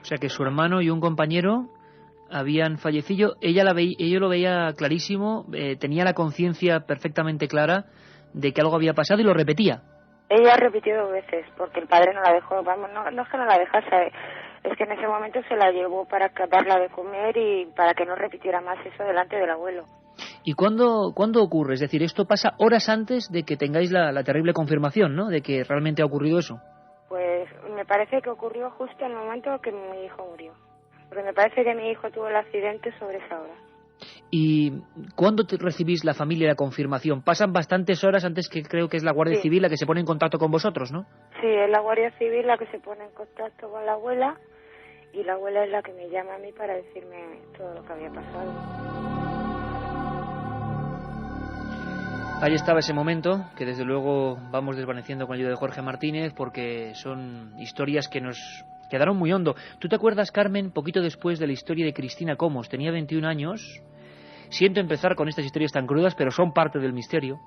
O sea que su hermano y un compañero habían fallecido. Ella lo veía clarísimo, tenía la conciencia perfectamente clara de que algo había pasado y lo repetía. Ella repitió 2 veces, porque el padre no la dejó, vamos, no es que no la dejase, es que en ese momento se la llevó para darla de comer y para que no repitiera más eso delante del abuelo. ¿Y cuándo ocurre? Es decir, esto pasa horas antes de que tengáis la terrible confirmación, ¿no?, de que realmente ha ocurrido eso. Pues me parece que ocurrió justo en el momento que mi hijo murió. Porque me parece que mi hijo tuvo el accidente sobre esa hora. ¿Y cuándo recibís la familia la confirmación? Pasan bastantes horas antes, que creo que es la Guardia Civil la que se pone en contacto con vosotros, ¿no? Sí, es la Guardia Civil la que se pone en contacto con la abuela, y la abuela es la que me llama a mí para decirme todo lo que había pasado. Ahí estaba ese momento, que desde luego vamos desvaneciendo con la ayuda de Jorge Martínez, porque son historias que nos quedaron muy hondo. ¿Tú te acuerdas, Carmen, poquito después de la historia de Cristina Comos? Tenía 21 años. Siento empezar con estas historias tan crudas, pero son parte del misterio.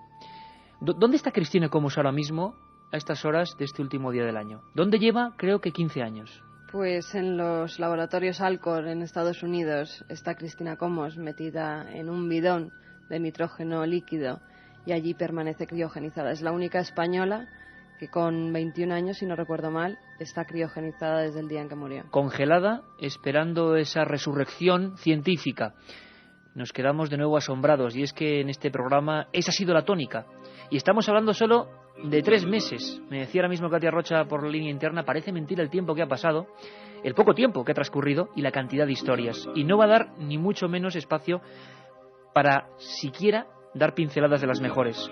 ¿Dónde está Cristina Comos ahora mismo, a estas horas de este último día del año? ¿Dónde lleva? Creo que 15 años. Pues en los laboratorios Alcor en Estados Unidos está Cristina Comos metida en un bidón de nitrógeno líquido y allí permanece criogenizada. Es la única española que con 21 años, si no recuerdo mal, está criogenizada desde el día en que murió. Congelada, esperando esa resurrección científica. Nos quedamos de nuevo asombrados, y es que en este programa esa ha sido la tónica. Y estamos hablando solo de 3 meses. Me decía ahora mismo Katia Rocha por la línea interna, parece mentira el tiempo que ha pasado, el poco tiempo que ha transcurrido y la cantidad de historias. Y no va a dar ni mucho menos espacio para siquiera dar pinceladas de las mejores.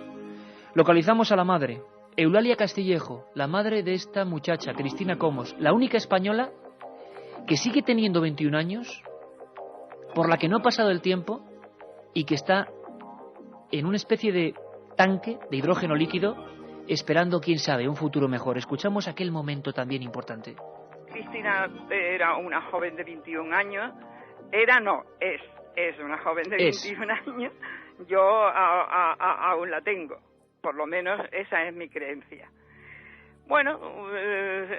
Localizamos a la madre, Eulalia Castillejo, la madre de esta muchacha, Cristina Comos, la única española que sigue teniendo 21 años, por la que no ha pasado el tiempo y que está en una especie de tanque de hidrógeno líquido esperando, quién sabe, un futuro mejor. Escuchamos aquel momento también importante. Cristina era una joven de 21 años. Es una joven de 21 años. Yo aún la tengo. Por lo menos esa es mi creencia. Bueno,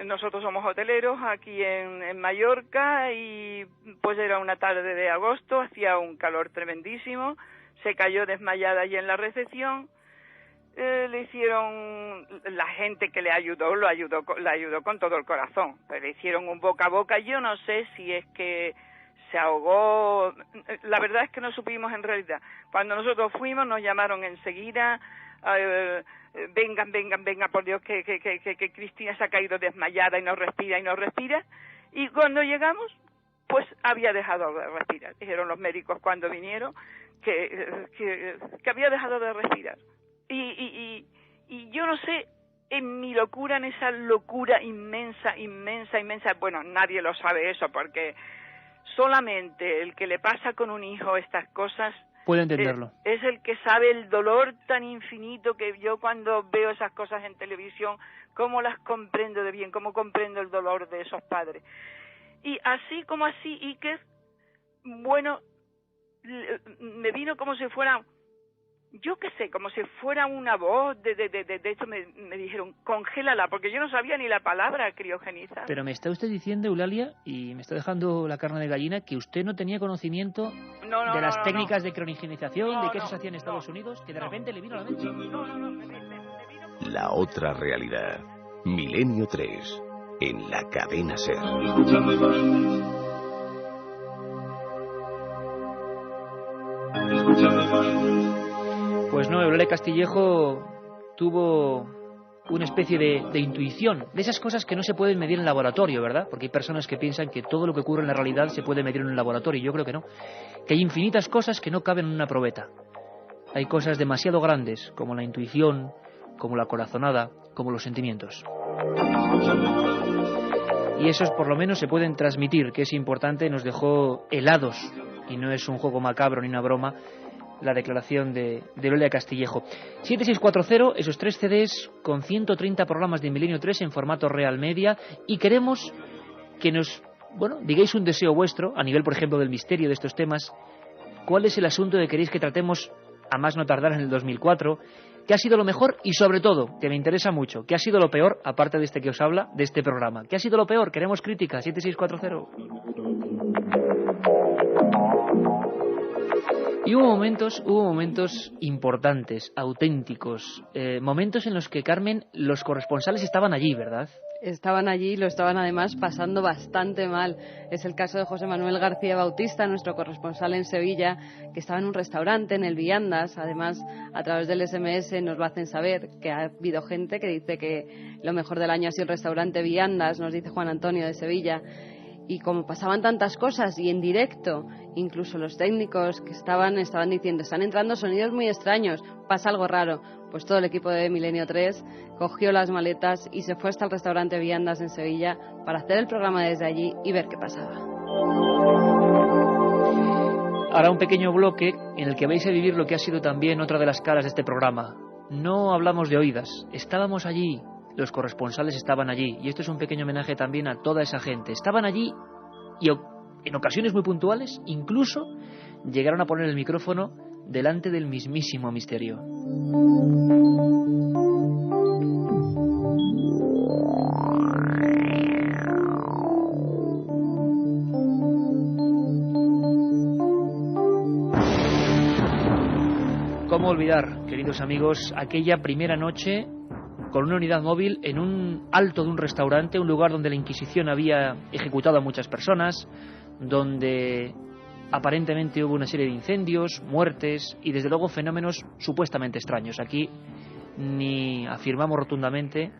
nosotros somos hoteleros aquí en Mallorca y pues era una tarde de agosto, hacía un calor tremendísimo, se cayó desmayada allí en la recepción, le hicieron, la gente que la ayudó con todo el corazón, pero le hicieron un boca a boca. Yo no sé si es que se ahogó. La verdad es que no supimos en realidad. Cuando nosotros fuimos nos llamaron enseguida, vengan, por Dios, que Cristina se ha caído desmayada y no respira. Y cuando llegamos, pues había dejado de respirar. Dijeron los médicos cuando vinieron que había dejado de respirar. Y yo no sé, en mi locura, en esa locura inmensa, bueno, nadie lo sabe eso, porque solamente el que le pasa con un hijo estas cosas puede entenderlo. Es el que sabe el dolor tan infinito que yo cuando veo esas cosas en televisión, cómo las comprendo de bien, cómo comprendo el dolor de esos padres. Y así como así, Iker, bueno, me vino como si fuera, yo qué sé, como si fuera una voz de esto, me dijeron, congélala, porque yo no sabía ni la palabra criogenizar. Pero me está usted diciendo, Eulalia, y me está dejando la carne de gallina, que usted no tenía conocimiento de las técnicas de criogenización, de qué eso se hacía en Estados Unidos, que de repente le vino a la mente. La otra realidad. Milenio 3. En la cadena SER. Pues no, Eulalia Castillejo tuvo una especie de intuición, de esas cosas que no se pueden medir en laboratorio, ¿verdad? Porque hay personas que piensan que todo lo que ocurre en la realidad se puede medir en un laboratorio, y yo creo que no. Que hay infinitas cosas que no caben en una probeta. Hay cosas demasiado grandes, como la intuición, como la corazonada, como los sentimientos. Y esos por lo menos se pueden transmitir, que es importante. Nos dejó helados, y no es un juego macabro ni una broma, la declaración de Eulalia Castillejo. 7640, esos 3 CDs con 130 programas de Milenio 3 en formato Real Media, y queremos que nos, digáis un deseo vuestro, a nivel, por ejemplo, del misterio de estos temas. ¿Cuál es el asunto que queréis que tratemos a más no tardar en el 2004? ¿Qué ha sido lo mejor? Y sobre todo, que me interesa mucho, ¿qué ha sido lo peor, aparte de este que os habla, de este programa? ¿Qué ha sido lo peor? Queremos crítica. 7640. Y hubo momentos importantes, auténticos, momentos en los que, Carmen, los corresponsales estaban allí, ¿verdad? Estaban allí y lo estaban además pasando bastante mal. Es el caso de José Manuel García Bautista, nuestro corresponsal en Sevilla, que estaba en un restaurante en el Viandas. Además, a través del SMS nos lo hacen saber que ha habido gente que dice que lo mejor del año ha sido el restaurante Viandas, nos dice Juan Antonio de Sevilla. Y como pasaban tantas cosas y en directo, incluso los técnicos que estaban diciendo, están entrando sonidos muy extraños, pasa algo raro. Pues todo el equipo de Milenio 3 cogió las maletas y se fue hasta el restaurante Viandas en Sevilla para hacer el programa desde allí y ver qué pasaba. Ahora un pequeño bloque en el que vais a vivir lo que ha sido también otra de las caras de este programa. No hablamos de oídas, estábamos allí. Los corresponsales estaban allí, y esto es un pequeño homenaje también a toda esa gente. Estaban allí y en ocasiones muy puntuales incluso llegaron a poner el micrófono delante del mismísimo misterio. ¿Cómo olvidar, queridos amigos, aquella primera noche con una unidad móvil en un alto de un restaurante, un lugar donde la Inquisición había ejecutado a muchas personas, donde aparentemente hubo una serie de incendios, muertes y desde luego fenómenos supuestamente extraños? Aquí ni afirmamos rotundamente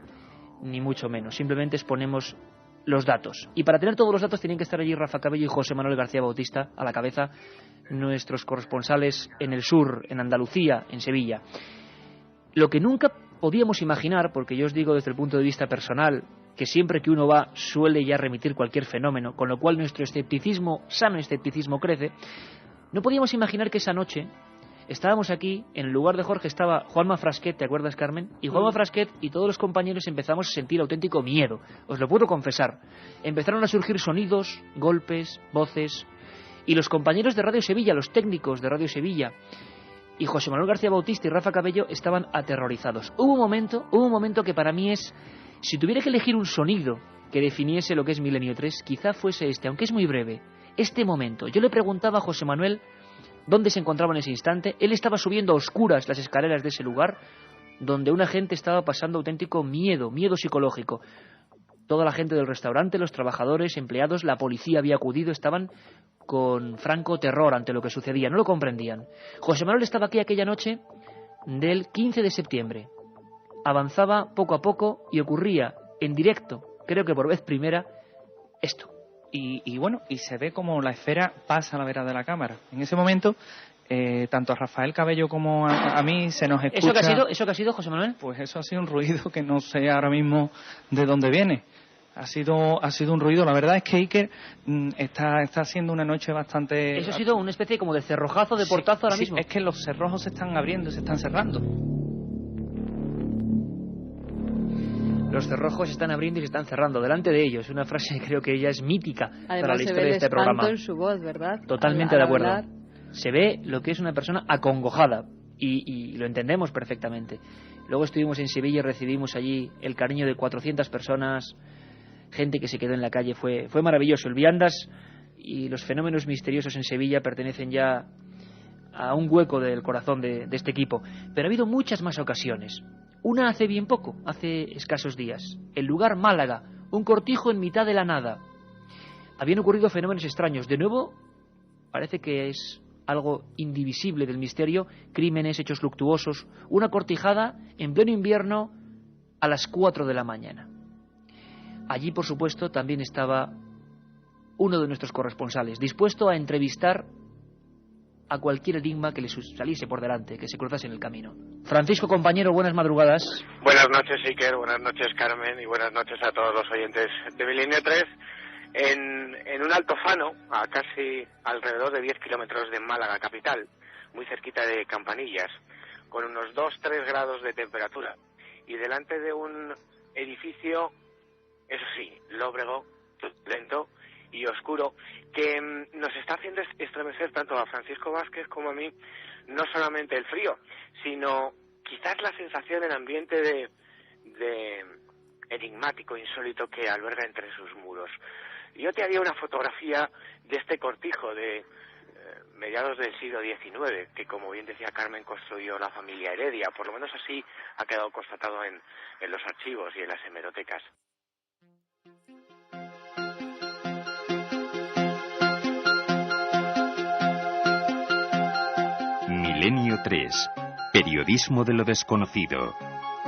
ni mucho menos, simplemente exponemos los datos. Y para tener todos los datos tienen que estar allí Rafa Cabello y José Manuel García Bautista a la cabeza, nuestros corresponsales en el sur, en Andalucía, en Sevilla. Lo que nunca podíamos imaginar, porque yo os digo desde el punto de vista personal, que siempre que uno va suele ya remitir cualquier fenómeno, con lo cual nuestro escepticismo, sano escepticismo, crece. No podíamos imaginar que esa noche estábamos aquí, en el lugar de Jorge estaba Juanma Frasquet, ¿te acuerdas, Carmen? Y Juanma Frasquet y todos los compañeros empezamos a sentir auténtico miedo, os lo puedo confesar. Empezaron a surgir sonidos, golpes, voces, y los compañeros de Radio Sevilla, los técnicos de Radio Sevilla, y José Manuel García Bautista y Rafa Cabello estaban aterrorizados. Hubo un momento que para mí es, si tuviera que elegir un sonido que definiese lo que es Milenio 3, quizá fuese este, aunque es muy breve, este momento. Yo le preguntaba a José Manuel dónde se encontraba en ese instante. Él estaba subiendo a oscuras las escaleras de ese lugar, donde una gente estaba pasando auténtico miedo psicológico. Toda la gente del restaurante, los trabajadores, empleados, la policía había acudido, estaban con franco terror ante lo que sucedía, no lo comprendían. José Manuel estaba aquí aquella noche del 15 de septiembre. Avanzaba poco a poco y ocurría en directo, creo que por vez primera, esto. Y bueno, y se ve como la esfera pasa a la vera de la cámara. En ese momento, tanto a Rafael Cabello como a mí se nos escucha... ¿Eso qué ha sido, José Manuel? Pues eso ha sido un ruido que no sé ahora mismo de dónde viene. Ha sido un ruido. La verdad es que Iker está siendo una noche bastante... Eso ha sido una especie como de cerrojazo, de portazo ahora mismo. Es que los cerrojos se están abriendo, se están cerrando. Los cerrojos se están abriendo y se están cerrando delante de ellos. Una frase que creo que ya es mítica. Además, para la historia de este programa. Se ve el espanto en su voz, ¿verdad? Totalmente de acuerdo. Se ve lo que es una persona acongojada y lo entendemos perfectamente. Luego estuvimos en Sevilla y recibimos allí el cariño de 400 personas, gente que se quedó en la calle. Fue maravilloso. El Viandas y los fenómenos misteriosos en Sevilla pertenecen ya a un hueco del corazón de este equipo. Pero ha habido muchas más ocasiones. Una hace bien poco, hace escasos días. El lugar Málaga, un cortijo en mitad de la nada. Habían ocurrido fenómenos extraños. De nuevo, parece que es algo indivisible del misterio, crímenes, hechos luctuosos, una cortijada en pleno invierno a las 4 de la mañana. Allí, por supuesto, también estaba uno de nuestros corresponsales, dispuesto a entrevistar a cualquier enigma que le saliese por delante, que se cruzase en el camino. Francisco, compañero, buenas madrugadas. Buenas noches, Iker, buenas noches, Carmen, y buenas noches a todos los oyentes de Milenio 3. En un altozano, a casi alrededor de 10 kilómetros de Málaga capital, muy cerquita de Campanillas, con unos 2-3 grados de temperatura, y delante de un edificio, eso sí, lóbrego, lento y oscuro, que nos está haciendo estremecer tanto a Francisco Vázquez como a mí, no solamente el frío, sino quizás la sensación del ambiente de enigmático, insólito que alberga entre sus muros. Yo te haría una fotografía de este cortijo de mediados del siglo XIX, que como bien decía Carmen, construyó la familia Heredia, por lo menos así ha quedado constatado en los archivos y en las hemerotecas. Milenio 3. Periodismo de lo desconocido.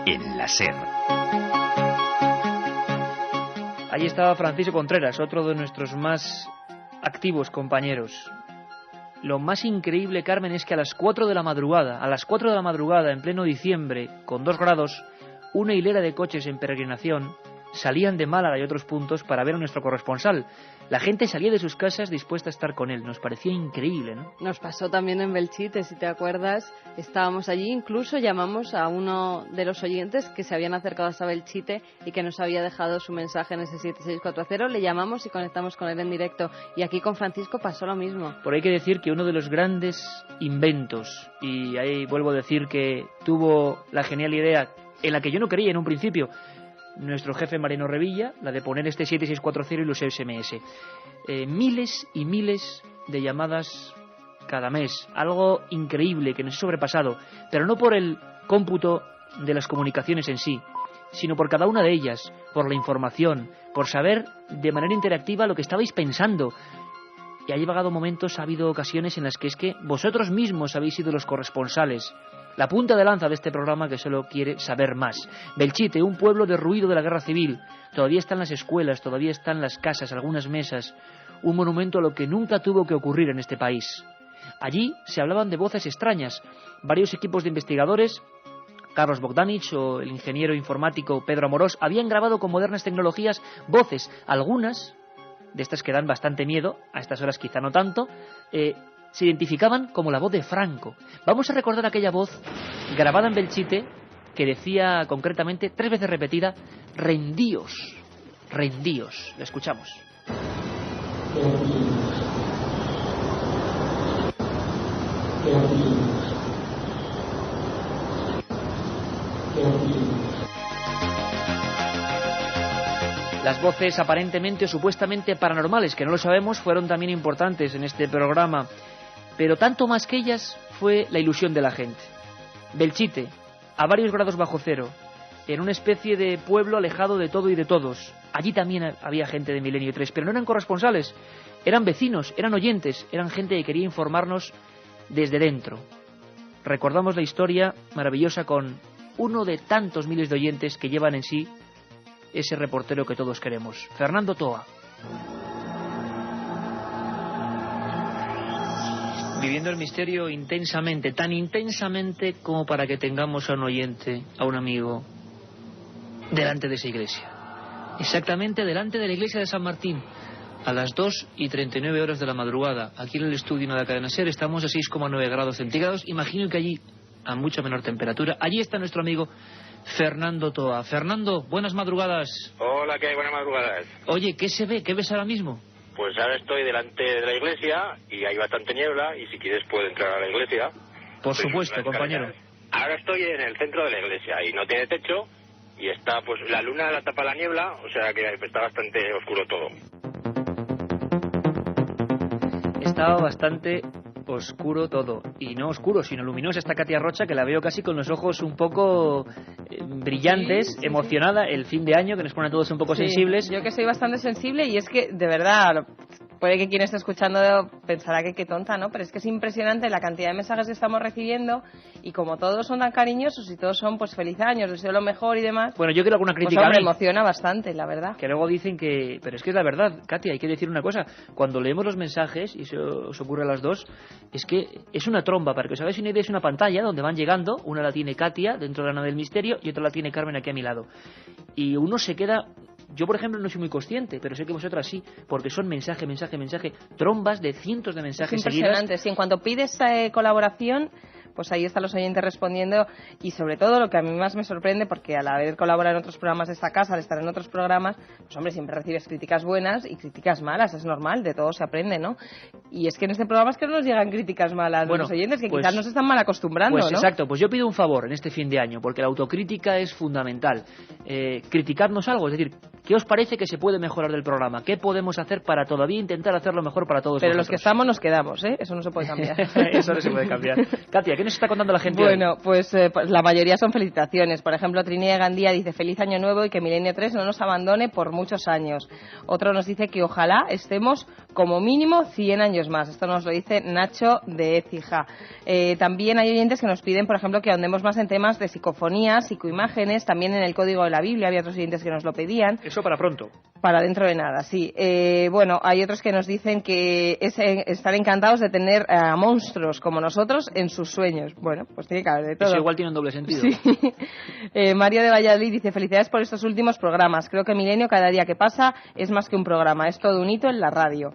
En la SER. Ahí estaba Francisco Contreras, otro de nuestros más activos compañeros. Lo más increíble, Carmen, es que a las 4 de la madrugada, en pleno diciembre, con 2 grados, una hilera de coches en peregrinación salían de Málaga y otros puntos para ver a nuestro corresponsal. La gente salía de sus casas dispuesta a estar con él. Nos parecía increíble, ¿no? Nos pasó también en Belchite, si te acuerdas. Estábamos allí, incluso llamamos a uno de los oyentes que se habían acercado hasta Belchite y que nos había dejado su mensaje en ese 7640. Le llamamos y conectamos con él en directo. Y aquí con Francisco pasó lo mismo. Por ahí hay que decir que uno de los grandes inventos, y ahí vuelvo a decir que tuvo la genial idea, en la que yo no creía en un principio, nuestro jefe Mariano Revilla, la de poner este 7640 y los SMS. Miles y miles de llamadas cada mes, algo increíble que nos ha sobrepasado, pero no por el cómputo de las comunicaciones en sí, sino por cada una de ellas, por la información, por saber de manera interactiva lo que estabais pensando. Y ha llegado momentos, ha habido ocasiones en las que es que vosotros mismos habéis sido los corresponsales, la punta de lanza de este programa que solo quiere saber más. Belchite, un pueblo derruido de la guerra civil. Todavía están las escuelas, todavía están las casas, algunas mesas. Un monumento a lo que nunca tuvo que ocurrir en este país. Allí se hablaban de voces extrañas. Varios equipos de investigadores, Carlos Bogdanich o el ingeniero informático Pedro Amorós, habían grabado con modernas tecnologías voces. Algunas de estas que dan bastante miedo, a estas horas quizá no tanto, se identificaban como la voz de Franco. Vamos a recordar aquella voz grabada en Belchite que decía concretamente, 3 veces repetida, rendíos, rendíos. La escuchamos. Las voces aparentemente o supuestamente paranormales, que no lo sabemos, fueron también importantes en este programa. Pero tanto más que ellas fue la ilusión de la gente. Belchite, a varios grados bajo cero, en una especie de pueblo alejado de todo y de todos. Allí también había gente de Milenio 3, pero no eran corresponsales, eran vecinos, eran oyentes, eran gente que quería informarnos desde dentro. Recordamos la historia maravillosa con uno de tantos miles de oyentes que llevan en sí ese reportero que todos queremos, Fernando Toa. Viviendo el misterio intensamente, tan intensamente como para que tengamos a un oyente, a un amigo, delante de esa iglesia. Exactamente delante de la iglesia de San Martín, a las 2:39 de la madrugada. Aquí en el estudio de la cadena SER estamos a 6,9 grados centígrados. Imagino que allí, a mucha menor temperatura, allí está nuestro amigo Fernando Toa. Fernando, buenas madrugadas. Hola, ¿qué hay? Buenas madrugadas. Oye, ¿qué se ve? ¿Qué ves ahora mismo? Pues ahora estoy delante de la iglesia y hay bastante niebla y si quieres puedo entrar a la iglesia. Por supuesto, compañero. Ahora estoy en el centro de la iglesia y no tiene techo y está, pues la luna la tapa la niebla, o sea que está bastante oscuro todo. Estaba bastante oscuro todo, y no oscuro, sino luminosa esta Katia Rocha, que la veo casi con los ojos un poco brillantes, sí, emocionada, el fin de año, que nos pone a todos un poco sensibles. Yo que soy bastante sensible, y es que, de verdad, puede que quien esté escuchando pensará que qué tonta, ¿no? Pero es que es impresionante la cantidad de mensajes que estamos recibiendo, y como todos son tan cariñosos y todos son, pues, feliz años, deseo lo mejor y demás. Bueno, yo quiero alguna crítica. Pues, hombre, emociona bastante, la verdad. Que luego dicen que... Pero es que es la verdad, Katia, hay que decir una cosa. Cuando leemos los mensajes, y eso os ocurre a las dos, es que es una tromba, para que os hagáis una idea, es una pantalla donde van llegando, una la tiene Katia dentro de la nave del misterio y otra la tiene Carmen aquí a mi lado. Y uno se queda... Yo, por ejemplo, no soy muy consciente, pero sé que vosotras sí, porque son mensaje, trombas de cientos de mensajes seguidos. Es impresionante, sí, en cuanto pides colaboración, pues ahí están los oyentes respondiendo, y sobre todo lo que a mí más me sorprende, porque al haber colaborado en otros programas de esta casa, al estar en otros programas, pues hombre, siempre recibes críticas buenas y críticas malas, es normal, de todo se aprende, ¿no? Y es que en este programa es que no nos llegan críticas malas de los oyentes, que pues, quizás nos están mal acostumbrando, pues, ¿no? Exacto, pues yo pido un favor en este fin de año, porque la autocrítica es fundamental. Criticarnos algo, es decir, ¿qué os parece que se puede mejorar del programa? ¿Qué podemos hacer para todavía intentar hacerlo mejor para todos Pero vosotros? los que estamos nos quedamos, ¿eh? Eso no se puede cambiar. Eso no se puede cambiar. Katia, ¿qué nos está contando la gente Bueno, hoy? pues la mayoría son felicitaciones. Por ejemplo, Trinidad Gandía dice feliz año nuevo y que Milenio 3 no nos abandone por muchos años. Otro nos dice que ojalá estemos como mínimo 100 años más. Esto nos lo dice Nacho de Écija. También hay oyentes que nos piden, por ejemplo, que ahondemos más en temas de psicofonías, psicoimágenes, también en el código de la Biblia. Había otros oyentes que nos lo pedían. Eso para pronto. Para dentro de nada, sí. Bueno, hay otros que nos dicen que están encantados de tener a monstruos como nosotros en sus sueños. Bueno, pues tiene que haber de todo. Eso igual tiene un doble sentido. Sí. Mario de Valladolid dice felicidades por estos últimos programas. Creo que Milenio cada día que pasa es más que un programa, es todo un hito en la radio.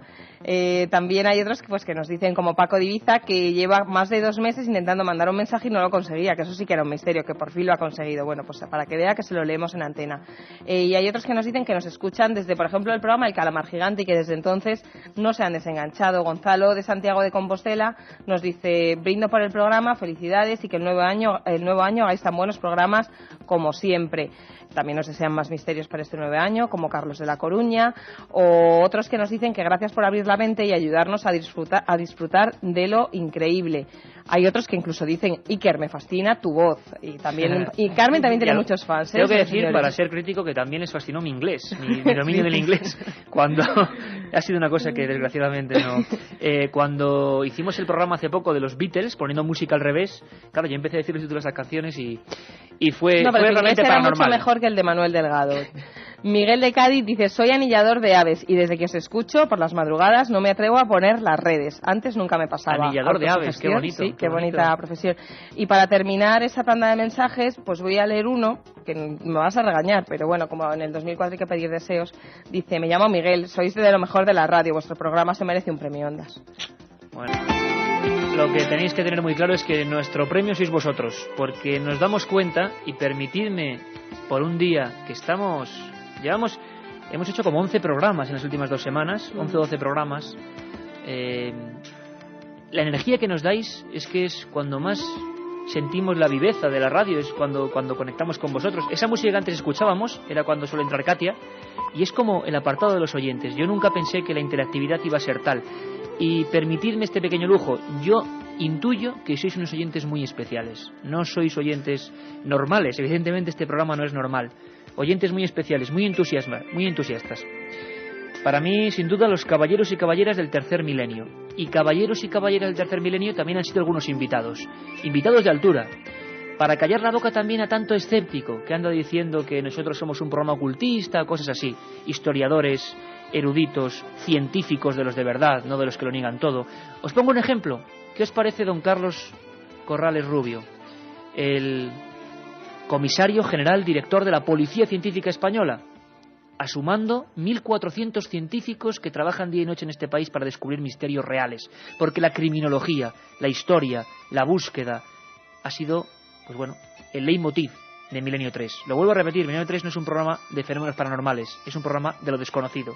También hay otros que nos dicen, como Paco Diviza, que lleva más de 2 meses intentando mandar un mensaje y no lo conseguía, que eso sí que era un misterio, que por fin lo ha conseguido. Bueno, pues para que vea que se lo leemos en antena. Y hay otros que nos dicen que nos escuchan desde, por ejemplo, el programa El Calamar Gigante y que desde entonces no se han desenganchado. Gonzalo de Santiago de Compostela nos dice, brindo por el programa, felicidades y que el nuevo año hagáis tan buenos programas como siempre. También nos desean más misterios para este nuevo año, como Carlos de La Coruña, o otros que nos dicen que gracias por abrir la mente y ayudarnos a disfrutar de lo increíble. Hay otros que incluso dicen, Iker, me fascina tu voz. Y Carmen también tiene muchos fans. Tengo que decir, para ser crítico, que también les fascinó mi inglés, mi dominio del inglés, cuando ha sido una cosa que desgraciadamente no. Cuando hicimos el programa hace poco de los Beatles, poniendo música al revés, claro, yo empecé a decir los títulos de las canciones y fue realmente era paranormal. Mucho mejor que el de Manuel Delgado. Miguel de Cádiz dice, soy anillador de aves y desde que os escucho por las madrugadas no me atrevo a poner las redes. Antes nunca me pasaba. Anillador de aves, qué bonito. Sí, qué bonita profesión. Y para terminar esa tanda de mensajes, pues voy a leer uno, que me vas a regañar, pero bueno, como en el 2004 hay que pedir deseos. Dice, me llamo Miguel, sois de lo mejor de la radio, vuestro programa se merece un premio Ondas. Bueno, lo que tenéis que tener muy claro es que nuestro premio sois vosotros, porque nos damos cuenta, y permitidme por un día que hemos hecho como 11 programas en las últimas 2 semanas, 11 o 12 programas. La energía que nos dais es que es cuando más sentimos la viveza de la radio, es cuando conectamos con vosotros. Esa música que antes escuchábamos era cuando suele entrar Katia, y es como el apartado de los oyentes. Yo nunca pensé que la interactividad iba a ser tal. Y permitidme este pequeño lujo, yo intuyo que sois unos oyentes muy especiales. No sois oyentes normales, evidentemente este programa no es normal, oyentes muy especiales, muy entusiastas. Para mí, sin duda, los caballeros y caballeras del tercer milenio. Y caballeros y caballeras del tercer milenio también han sido algunos invitados. Invitados de altura. Para callar la boca también a tanto escéptico que anda diciendo que nosotros somos un programa ocultista, cosas así. Historiadores, eruditos, científicos de los de verdad, no de los que lo niegan todo. Os pongo un ejemplo. ¿Qué os parece don Carlos Corrales Rubio, el comisario general director de la Policía Científica Española, a su mando 1.400 científicos que trabajan día y noche en este país para descubrir misterios reales? Porque la criminología, la historia, la búsqueda ha sido, pues bueno, el leitmotiv de Milenio 3. Lo vuelvo a repetir, Milenio 3 no es un programa de fenómenos paranormales, es un programa de lo desconocido.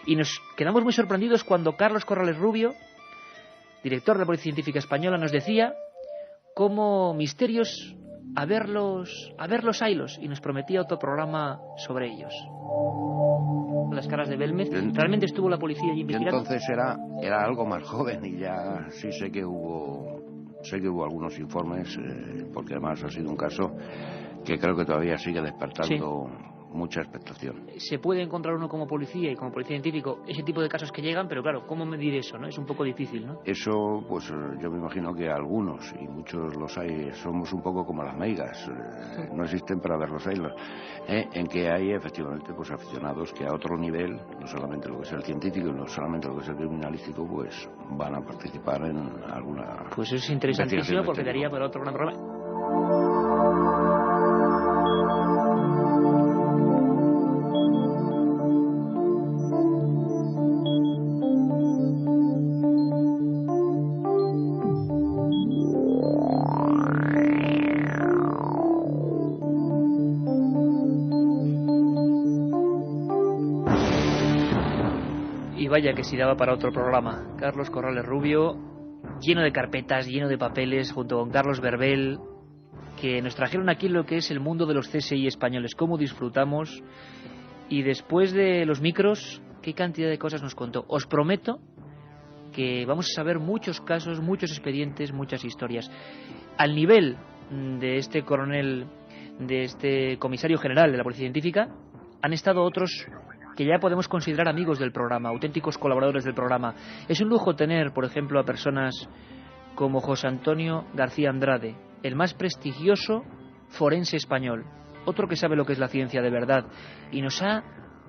Y nos quedamos muy sorprendidos cuando Carlos Corrales Rubio, director de la Policía Científica Española, nos decía cómo misterios a verlos haylos, y nos prometía otro programa sobre ellos. Las caras de Belmez. ¿Realmente estuvo la policía allí investigando? Entonces era algo más joven, y ya sí sé que hubo algunos informes, porque además ha sido un caso que creo que todavía sigue despertando mucha expectación. Se puede encontrar uno como policía y como policía científico ese tipo de casos que llegan, pero claro, ¿cómo medir eso, no? Es un poco difícil, ¿no? Eso, pues yo me imagino que algunos, y muchos los hay, somos un poco como las meigas, no existen para verlos haylos, en que hay efectivamente pues aficionados que a otro nivel, no solamente lo que es el científico y no solamente lo que es el criminalístico, pues van a participar en alguna... Pues es interesantísimo porque daría para otro gran programa. Y vaya que si daba para otro programa. Carlos Corrales Rubio, lleno de carpetas, lleno de papeles, junto con Carlos Verbel, que nos trajeron aquí lo que es el mundo de los CSI españoles, cómo disfrutamos. Y después de los micros, qué cantidad de cosas nos contó. Os prometo que vamos a saber muchos casos, muchos expedientes, muchas historias. Al nivel de este coronel, de este comisario general de la Policía Científica, han estado otros que ya podemos considerar amigos del programa, auténticos colaboradores del programa. Es un lujo tener, por ejemplo, a personas como José Antonio García Andrade, el más prestigioso forense español, otro que sabe lo que es la ciencia de verdad, y nos ha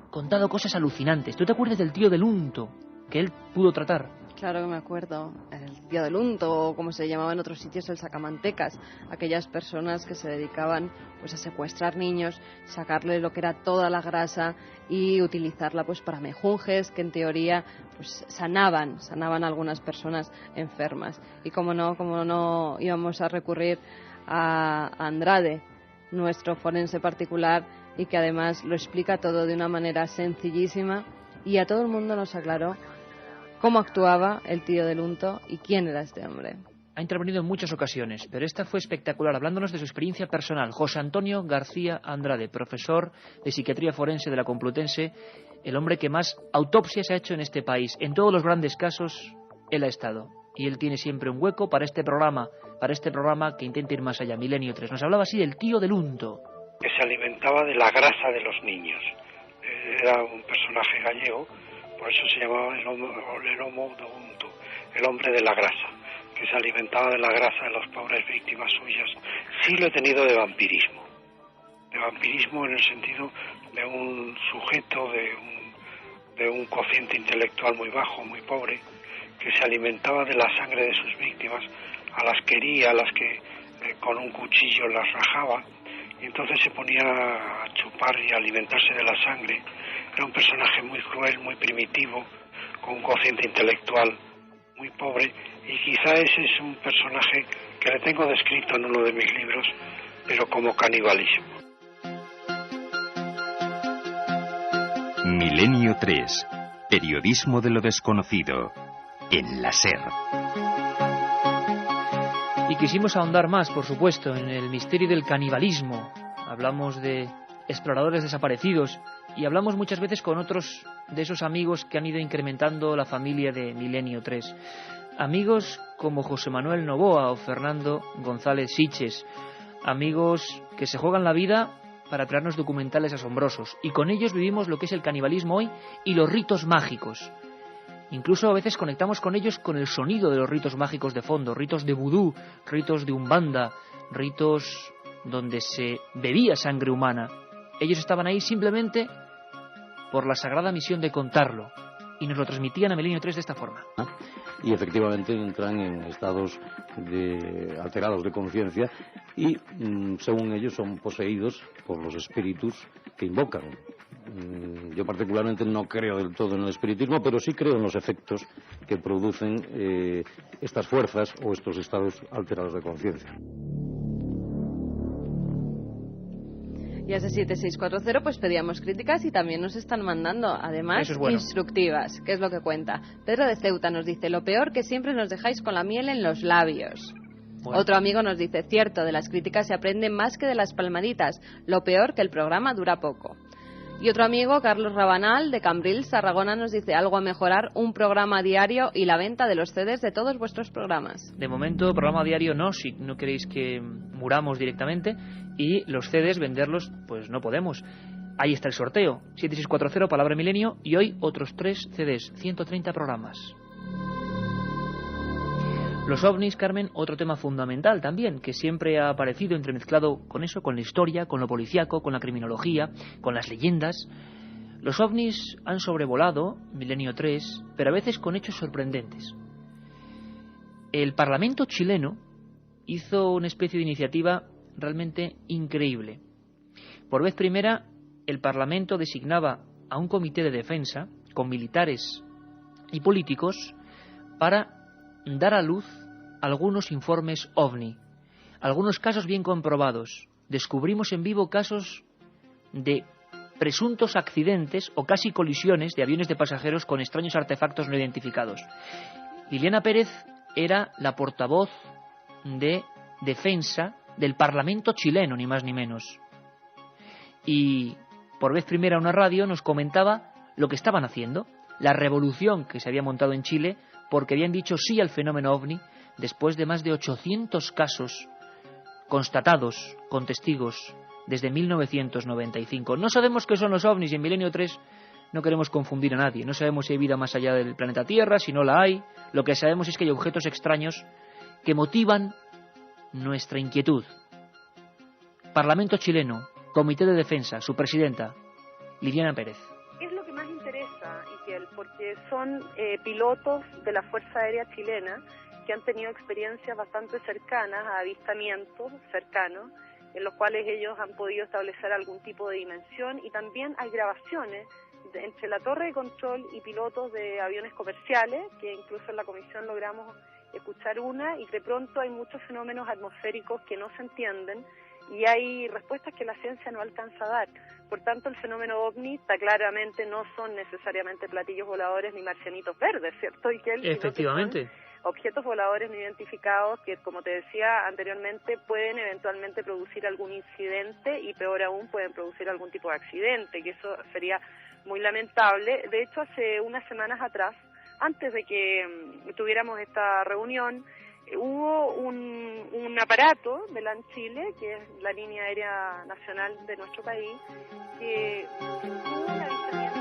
contado cosas alucinantes. ¿Tú te acuerdas del tío del unto que él pudo tratar? Claro que me acuerdo, el tío del unto, o como se llamaba en otros sitios, el sacamantecas, aquellas personas que se dedicaban pues a secuestrar niños, sacarle lo que era toda la grasa y utilizarla pues para mejunjes que en teoría pues sanaban a algunas personas enfermas. Y como no íbamos a recurrir a Andrade, nuestro forense particular, y que además lo explica todo de una manera sencillísima, y a todo el mundo nos aclaró cómo actuaba el tío del unto y quién era este hombre. Ha intervenido en muchas ocasiones, pero esta fue espectacular, hablándonos de su experiencia personal. José Antonio García Andrade, profesor de psiquiatría forense de la Complutense, el hombre que más autopsias ha hecho en este país. En todos los grandes casos, él ha estado. Y él tiene siempre un hueco para este programa que intenta ir más allá, Milenio 3. Nos hablaba así del tío del unto. Que se alimentaba de la grasa de los niños. Era un personaje gallego, por eso se llamaba el homo do unto, el hombre de la grasa, que se alimentaba de la grasa de las pobres víctimas suyas. Sí lo he tenido de vampirismo en el sentido de un sujeto de un cociente intelectual muy bajo, muy pobre, que se alimentaba de la sangre de sus víctimas, a las quería, a las que con un cuchillo las rajaba, y entonces se ponía a chupar y a alimentarse de la sangre. Era un personaje muy cruel, muy primitivo, con un cociente intelectual muy pobre, y quizá ese es un personaje que le tengo descrito en uno de mis libros, pero como canibalismo. Milenio 3. Periodismo de lo desconocido. En la SER. Y quisimos ahondar más, por supuesto, en el misterio del canibalismo. Hablamos de exploradores desaparecidos y hablamos muchas veces con otros de esos amigos que han ido incrementando la familia de Milenio 3. Amigos como José Manuel Novoa o Fernando González Siches. Amigos que se juegan la vida para traernos documentales asombrosos, y con ellos vivimos lo que es el canibalismo hoy y los ritos mágicos. Incluso a veces conectamos con ellos con el sonido de los ritos mágicos de fondo, ritos de vudú, ritos de umbanda, ritos donde se bebía sangre humana. Ellos estaban ahí simplemente por la sagrada misión de contarlo, y nos lo transmitían a Milenio 3 de esta forma. Y efectivamente entran en estados alterados de conciencia y, según ellos, son poseídos por los espíritus que invocan. Yo particularmente no creo del todo en el espiritismo, pero sí creo en los efectos que producen estas fuerzas o estos estados alterados de conciencia. Y a ese 7640 pues pedíamos críticas y también nos están mandando, además, instructivas, que es lo que cuenta. Pedro de Ceuta nos dice: lo peor que siempre nos dejáis con la miel en los labios. Bueno. Otro amigo nos dice: cierto, de las críticas se aprende más que de las palmaditas. Lo peor que el programa dura poco. Y otro amigo, Carlos Rabanal, de Cambrils, Tarragona, nos dice: algo a mejorar, un programa diario y la venta de los CDs de todos vuestros programas. De momento, programa diario no, si no queréis que muramos directamente, y los CDs venderlos, pues no podemos. Ahí está el sorteo, 7640, Palabra Milenio, y hoy otros 3 CDs, 130 programas. Los ovnis, Carmen, otro tema fundamental también, que siempre ha aparecido entremezclado con eso, con la historia, con lo policíaco, con la criminología, con las leyendas. Los ovnis han sobrevolado Milenio 3, pero a veces con hechos sorprendentes. El Parlamento chileno hizo una especie de iniciativa realmente increíble. Por vez primera, el Parlamento designaba a un comité de defensa, con militares y políticos, para dar a luz algunos informes OVNI, algunos casos bien comprobados. Descubrimos en vivo casos de presuntos accidentes o casi colisiones de aviones de pasajeros con extraños artefactos no identificados. Liliana Pérez era la portavoz de defensa del Parlamento chileno, ni más ni menos. Y por vez primera una radio nos comentaba lo que estaban haciendo, la revolución que se había montado en Chile, porque habían dicho sí al fenómeno OVNI después de más de 800 casos constatados con testigos desde 1995. No sabemos qué son los OVNIs y en Milenio 3 no queremos confundir a nadie. No sabemos si hay vida más allá del planeta Tierra, si no la hay. Lo que sabemos es que hay objetos extraños que motivan nuestra inquietud. Parlamento chileno, Comité de Defensa, su presidenta, Liliana Pérez. Es lo que más interesa, Iquiel, porque son pilotos de la Fuerza Aérea Chilena que han tenido experiencias bastante cercanas a avistamientos cercanos, en los cuales ellos han podido establecer algún tipo de dimensión, y también hay grabaciones entre la torre de control y pilotos de aviones comerciales, que incluso en la comisión logramos escuchar una, y de pronto hay muchos fenómenos atmosféricos que no se entienden y hay respuestas que la ciencia no alcanza a dar. Por tanto, el fenómeno OVNI está claramente, no son necesariamente platillos voladores ni marcianitos verdes, ¿cierto? Efectivamente. Objetos voladores no identificados que, como te decía anteriormente, pueden eventualmente producir algún incidente y, peor aún, pueden producir algún tipo de accidente, que eso sería muy lamentable. De hecho, hace unas semanas atrás, antes de que tuviéramos esta reunión, hubo un aparato de LAN Chile, que es la línea aérea nacional de nuestro país, que tuvo un avistamiento.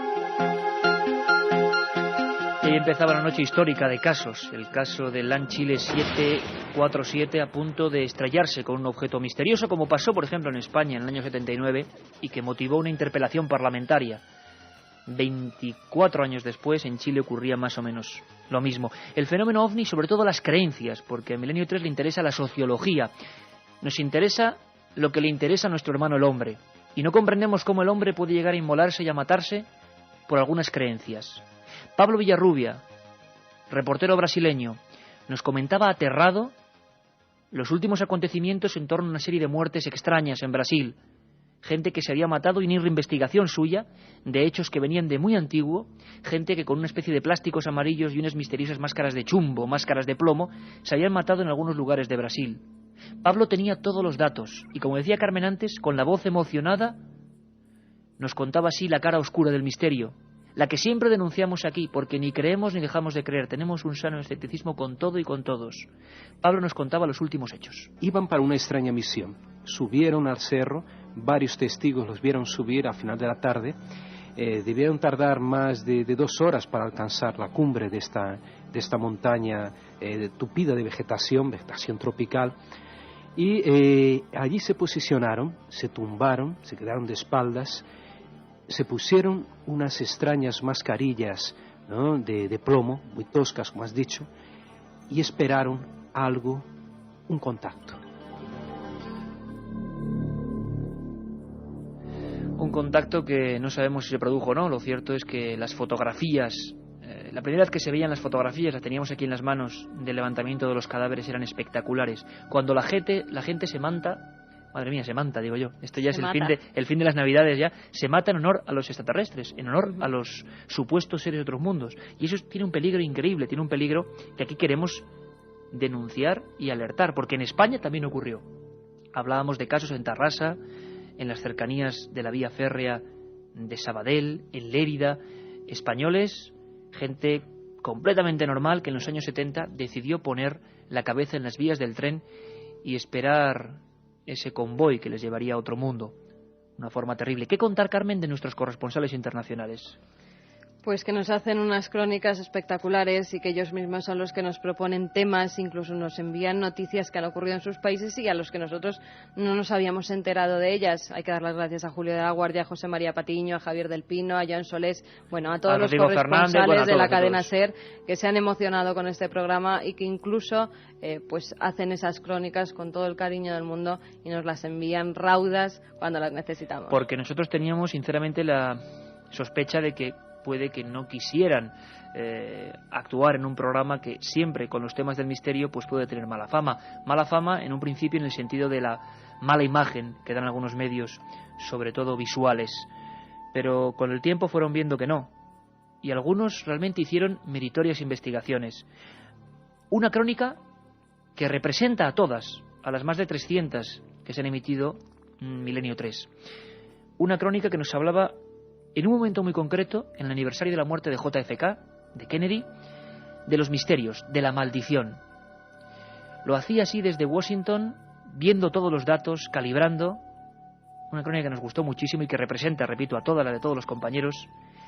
Y ahí empezaba la noche histórica de casos. El caso de LAN Chile 747 a punto de estrellarse con un objeto misterioso, como pasó, por ejemplo, en España en el año 79, y que motivó una interpelación parlamentaria. 24 años después, en Chile ocurría más o menos lo mismo. El fenómeno OVNI, sobre todo las creencias, porque a Milenio 3 le interesa la sociología. Nos interesa lo que le interesa a nuestro hermano el hombre. Y no comprendemos cómo el hombre puede llegar a inmolarse y a matarse por algunas creencias. Pablo Villarrubia, reportero brasileño, nos comentaba aterrado los últimos acontecimientos en torno a una serie de muertes extrañas en Brasil. Gente que se había matado y ni reinvestigación suya, de hechos que venían de muy antiguo, gente que con una especie de plásticos amarillos y unas misteriosas máscaras de chumbo, máscaras de plomo, se habían matado en algunos lugares de Brasil. Pablo tenía todos los datos, y como decía Carmen antes, con la voz emocionada, nos contaba así la cara oscura del misterio, la que siempre denunciamos aquí, porque ni creemos ni dejamos de creer, tenemos un sano escepticismo con todo y con todos. Pablo nos contaba los últimos hechos. Iban para una extraña misión, subieron al cerro, varios testigos los vieron subir a final de la tarde. Debieron tardar más de 2 horas para alcanzar la cumbre de esta montaña tupida de vegetación tropical. Y allí se posicionaron, se tumbaron, se quedaron de espaldas, se pusieron unas extrañas mascarillas, ¿no?, de plomo, muy toscas, como has dicho, y esperaron algo, un contacto. Un contacto que no sabemos si se produjo o no. Lo cierto es que las fotografías, la primera vez que se veían las fotografías, las teníamos aquí en las manos, del levantamiento de los cadáveres, eran espectaculares. Cuando la gente se manta, madre mía, se manta, digo yo, esto ya es el fin de las Navidades, ya se mata en honor a los extraterrestres, en honor a los supuestos seres de otros mundos. Y eso tiene un peligro increíble, tiene un peligro que aquí queremos denunciar y alertar, porque en España también ocurrió. Hablábamos de casos en Tarrasa, en las cercanías de la vía férrea de Sabadell, en Lérida, españoles, gente completamente normal que en los años 70 decidió poner la cabeza en las vías del tren y esperar ese convoy que les llevaría a otro mundo. Una forma terrible. ¿Qué contar, Carmen, de nuestros corresponsales internacionales? Pues que nos hacen unas crónicas espectaculares y que ellos mismos son los que nos proponen temas, incluso nos envían noticias que han ocurrido en sus países y a los que nosotros no nos habíamos enterado de ellas. Hay que dar las gracias a Julio de la Guardia, a José María Patiño, a Javier del Pino, a Joan Solés, bueno, a todos los corresponsales de la cadena SER que se han emocionado con este programa y que incluso pues hacen esas crónicas con todo el cariño del mundo y nos las envían raudas cuando las necesitamos. Porque nosotros teníamos sinceramente la sospecha de que puede que no quisieran actuar en un programa que siempre con los temas del misterio pues puede tener mala fama. Mala fama en un principio en el sentido de la mala imagen que dan algunos medios, sobre todo visuales. Pero con el tiempo fueron viendo que no. Y algunos realmente hicieron meritorias investigaciones. Una crónica que representa a todas, a las más de 300 que se han emitido en Milenio 3. Una crónica que nos hablaba en un momento muy concreto, en el aniversario de la muerte de JFK, de Kennedy, de los misterios, de la maldición. Lo hacía así desde Washington, viendo todos los datos, calibrando. Una crónica que nos gustó muchísimo y que representa, repito, a toda la de todos los compañeros,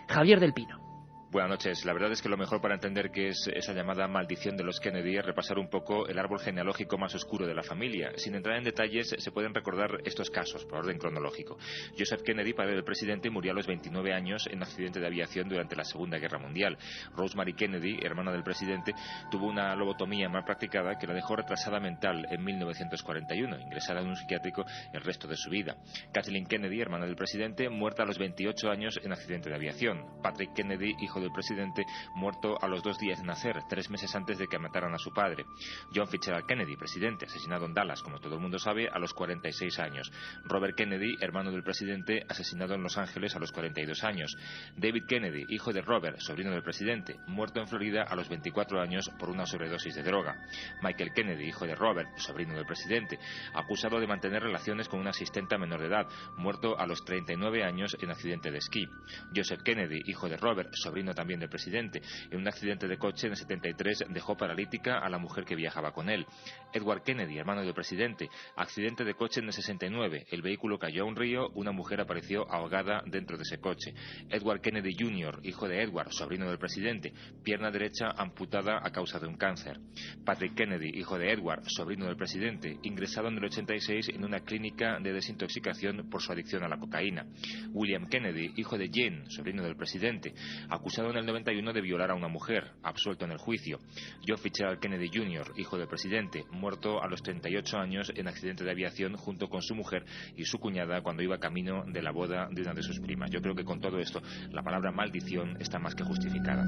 Javier del Pino. Buenas noches. La verdad es que lo mejor para entender qué es esa llamada maldición de los Kennedy es repasar un poco el árbol genealógico más oscuro de la familia. Sin entrar en detalles, se pueden recordar estos casos por orden cronológico. Joseph Kennedy, padre del presidente, murió a los 29 años en un accidente de aviación durante la Segunda Guerra Mundial. Rosemary Kennedy, hermana del presidente, tuvo una lobotomía mal practicada que la dejó retrasada mental en 1941, ingresada en un psiquiátrico el resto de su vida. Kathleen Kennedy, hermana del presidente, muerta a los 28 años en accidente de aviación. Patrick Kennedy, hijo del presidente, muerto a los 2 días de nacer, 3 meses antes de que mataran a su padre. John Fitzgerald Kennedy, presidente, asesinado en Dallas, como todo el mundo sabe, a los 46 años. Robert Kennedy, hermano del presidente, asesinado en Los Ángeles a los 42 años. David Kennedy, hijo de Robert, sobrino del presidente, muerto en Florida a los 24 años por una sobredosis de droga. Michael Kennedy, hijo de Robert, sobrino del presidente, acusado de mantener relaciones con una asistenta menor de edad, muerto a los 39 años en accidente de esquí. Joseph Kennedy, hijo de Robert, sobrino también del presidente, en un accidente de coche en el 73 dejó paralítica a la mujer que viajaba con él. Edward Kennedy, hermano del presidente, accidente de coche en el 69, el vehículo cayó a un río, una mujer apareció ahogada dentro de ese coche. Edward Kennedy Jr., hijo de Edward, sobrino del presidente, pierna derecha amputada a causa de un cáncer. Patrick Kennedy, hijo de Edward, sobrino del presidente, ingresado en el 86 en una clínica de desintoxicación por su adicción a la cocaína. William Kennedy, hijo de Jane, sobrino del presidente, acusado en el 91 de violar a una mujer, absuelto en el juicio. John Fitzgerald Kennedy Jr., hijo del presidente, muerto a los 38 años en accidente de aviación junto con su mujer y su cuñada cuando iba camino de la boda de una de sus primas. Yo creo que con todo esto la palabra maldición está más que justificada.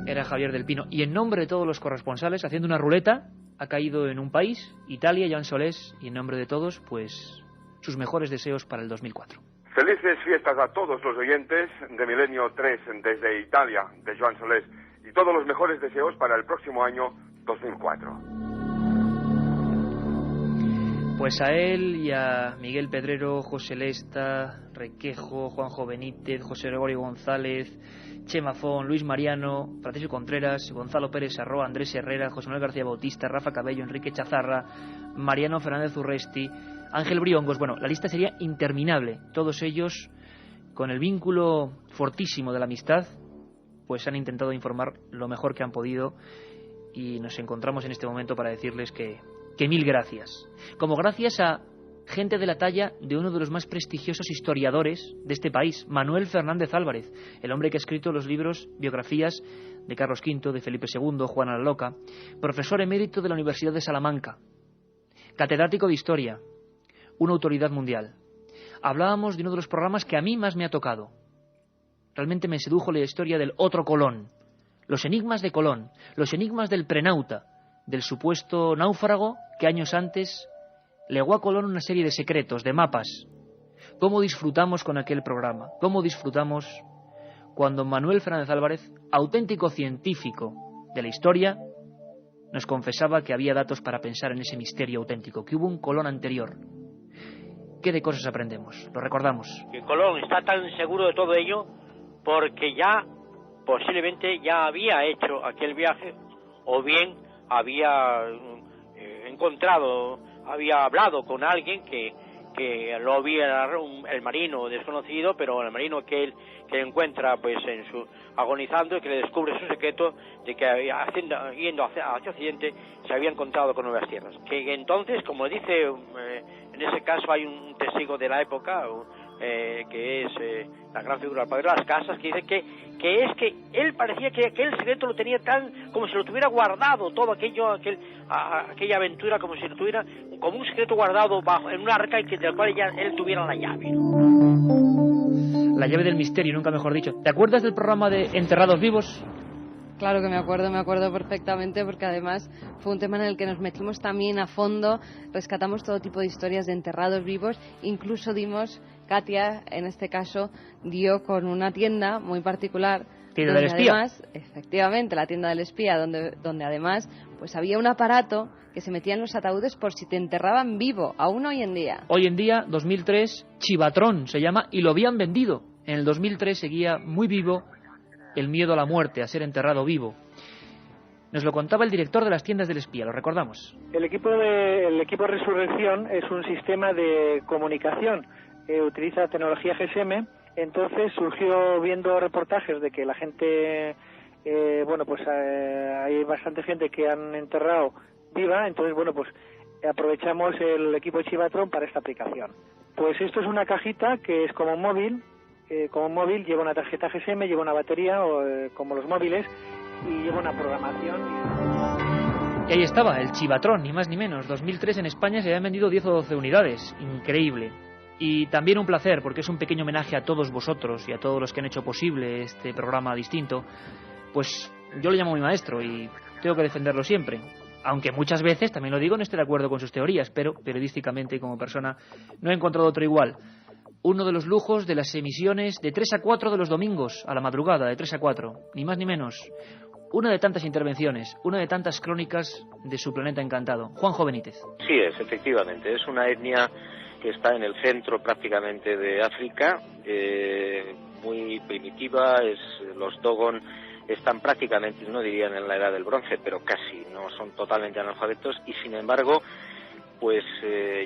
Era Javier del Pino. Y en nombre de todos los corresponsales, haciendo una ruleta, ha caído en un país, Italia, Joan Solés, y en nombre de todos, pues sus mejores deseos para el 2004. Felices fiestas a todos los oyentes de Milenio 3 desde Italia, de Joan Solés, y todos los mejores deseos para el próximo año 2004. Pues a él y a Miguel Pedrero, José Lesta, Requejo, Juanjo Benítez, José Gregorio González, Chema Fon, Luis Mariano, Francisco Contreras, Gonzalo Pérez Arroa, Andrés Herrera, José Manuel García Bautista, Rafa Cabello, Enrique Chazarra, Mariano Fernández Urresti, Ángel Briongos. Bueno, la lista sería interminable. Todos ellos, con el vínculo fortísimo de la amistad, pues han intentado informar lo mejor que han podido, y nos encontramos en este momento para decirles que mil gracias. Como gracias a gente de la talla de uno de los más prestigiosos historiadores de este país, Manuel Fernández Álvarez, el hombre que ha escrito los libros, biografías de Carlos V, de Felipe II, Juana la Loca, profesor emérito de la Universidad de Salamanca, catedrático de Historia, una autoridad mundial. Hablábamos de uno de los programas que a mí más me ha tocado. Realmente me sedujo la historia del otro Colón, los enigmas de Colón, los enigmas del prenauta, del supuesto náufrago que años antes legó a Colón una serie de secretos, de mapas. ¿Cómo disfrutamos con aquel programa? ¿Cómo disfrutamos cuando Manuel Fernández Álvarez, auténtico científico de la historia, nos confesaba que había datos para pensar en ese misterio auténtico, que hubo un Colón anterior? ¿Qué de cosas aprendemos? Lo recordamos. Que Colón está tan seguro de todo ello porque ya, posiblemente, ya había hecho aquel viaje, o bien había encontrado, había hablado con alguien que lo había, el marino desconocido, pero el marino que él encuentra pues en su agonizando, y que le descubre su secreto de que yendo hacia Occidente se había encontrado con nuevas tierras. Que entonces, como dice, en ese caso hay un testigo de la época, que es la gran figura del padre de las Casas, que dice que es que él parecía que aquel secreto lo tenía tan como si lo tuviera guardado, todo aquella aventura, como si lo tuviera como un secreto guardado en una arca, y que del cual él tuviera la llave, ¿no? La llave del misterio, nunca mejor dicho. ¿Te acuerdas del programa de Enterrados Vivos? Claro que me acuerdo perfectamente, porque además fue un tema en el que nos metimos también a fondo, rescatamos todo tipo de historias de enterrados vivos, incluso Katia, en este caso, dio con una tienda muy particular. ¿Tienda del espía? Además, efectivamente, la tienda del espía, donde además pues había un aparato que se metía en los ataúdes por si te enterraban vivo, aún hoy en día. Hoy en día, 2003, Chivatrón se llama, y lo habían vendido. En el 2003 seguía muy vivo el miedo a la muerte, a ser enterrado vivo. Nos lo contaba el director de las tiendas del espía, lo recordamos. El equipo Resurrección es un sistema de comunicación, utiliza tecnología GSM. Entonces surgió, viendo reportajes de que la gente, hay bastante gente que han enterrado viva, entonces aprovechamos el equipo de Chivatron para esta aplicación. Pues esto es una cajita que es como un móvil, lleva una tarjeta GSM, lleva una batería, como los móviles, y lleva una programación. Y ahí estaba, el Chivatron, ni más ni menos. 2003 en España se habían vendido 10 o 12 unidades, increíble. Y también un placer, porque es un pequeño homenaje a todos vosotros y a todos los que han hecho posible este programa distinto. Pues yo le llamo mi maestro y tengo que defenderlo siempre. Aunque muchas veces, también lo digo, no estoy de acuerdo con sus teorías, pero periodísticamente y como persona no he encontrado otro igual. Uno de los lujos de las emisiones de 3 a 4 de los domingos, a la madrugada, de 3 a 4, ni más ni menos. Una de tantas intervenciones, una de tantas crónicas de su planeta encantado. Juanjo Benítez. Sí es, efectivamente, es una etnia que está en el centro prácticamente de África, muy primitiva. Los Dogon están prácticamente, no dirían en la edad del bronce, pero casi, no son totalmente analfabetos, y sin embargo, pues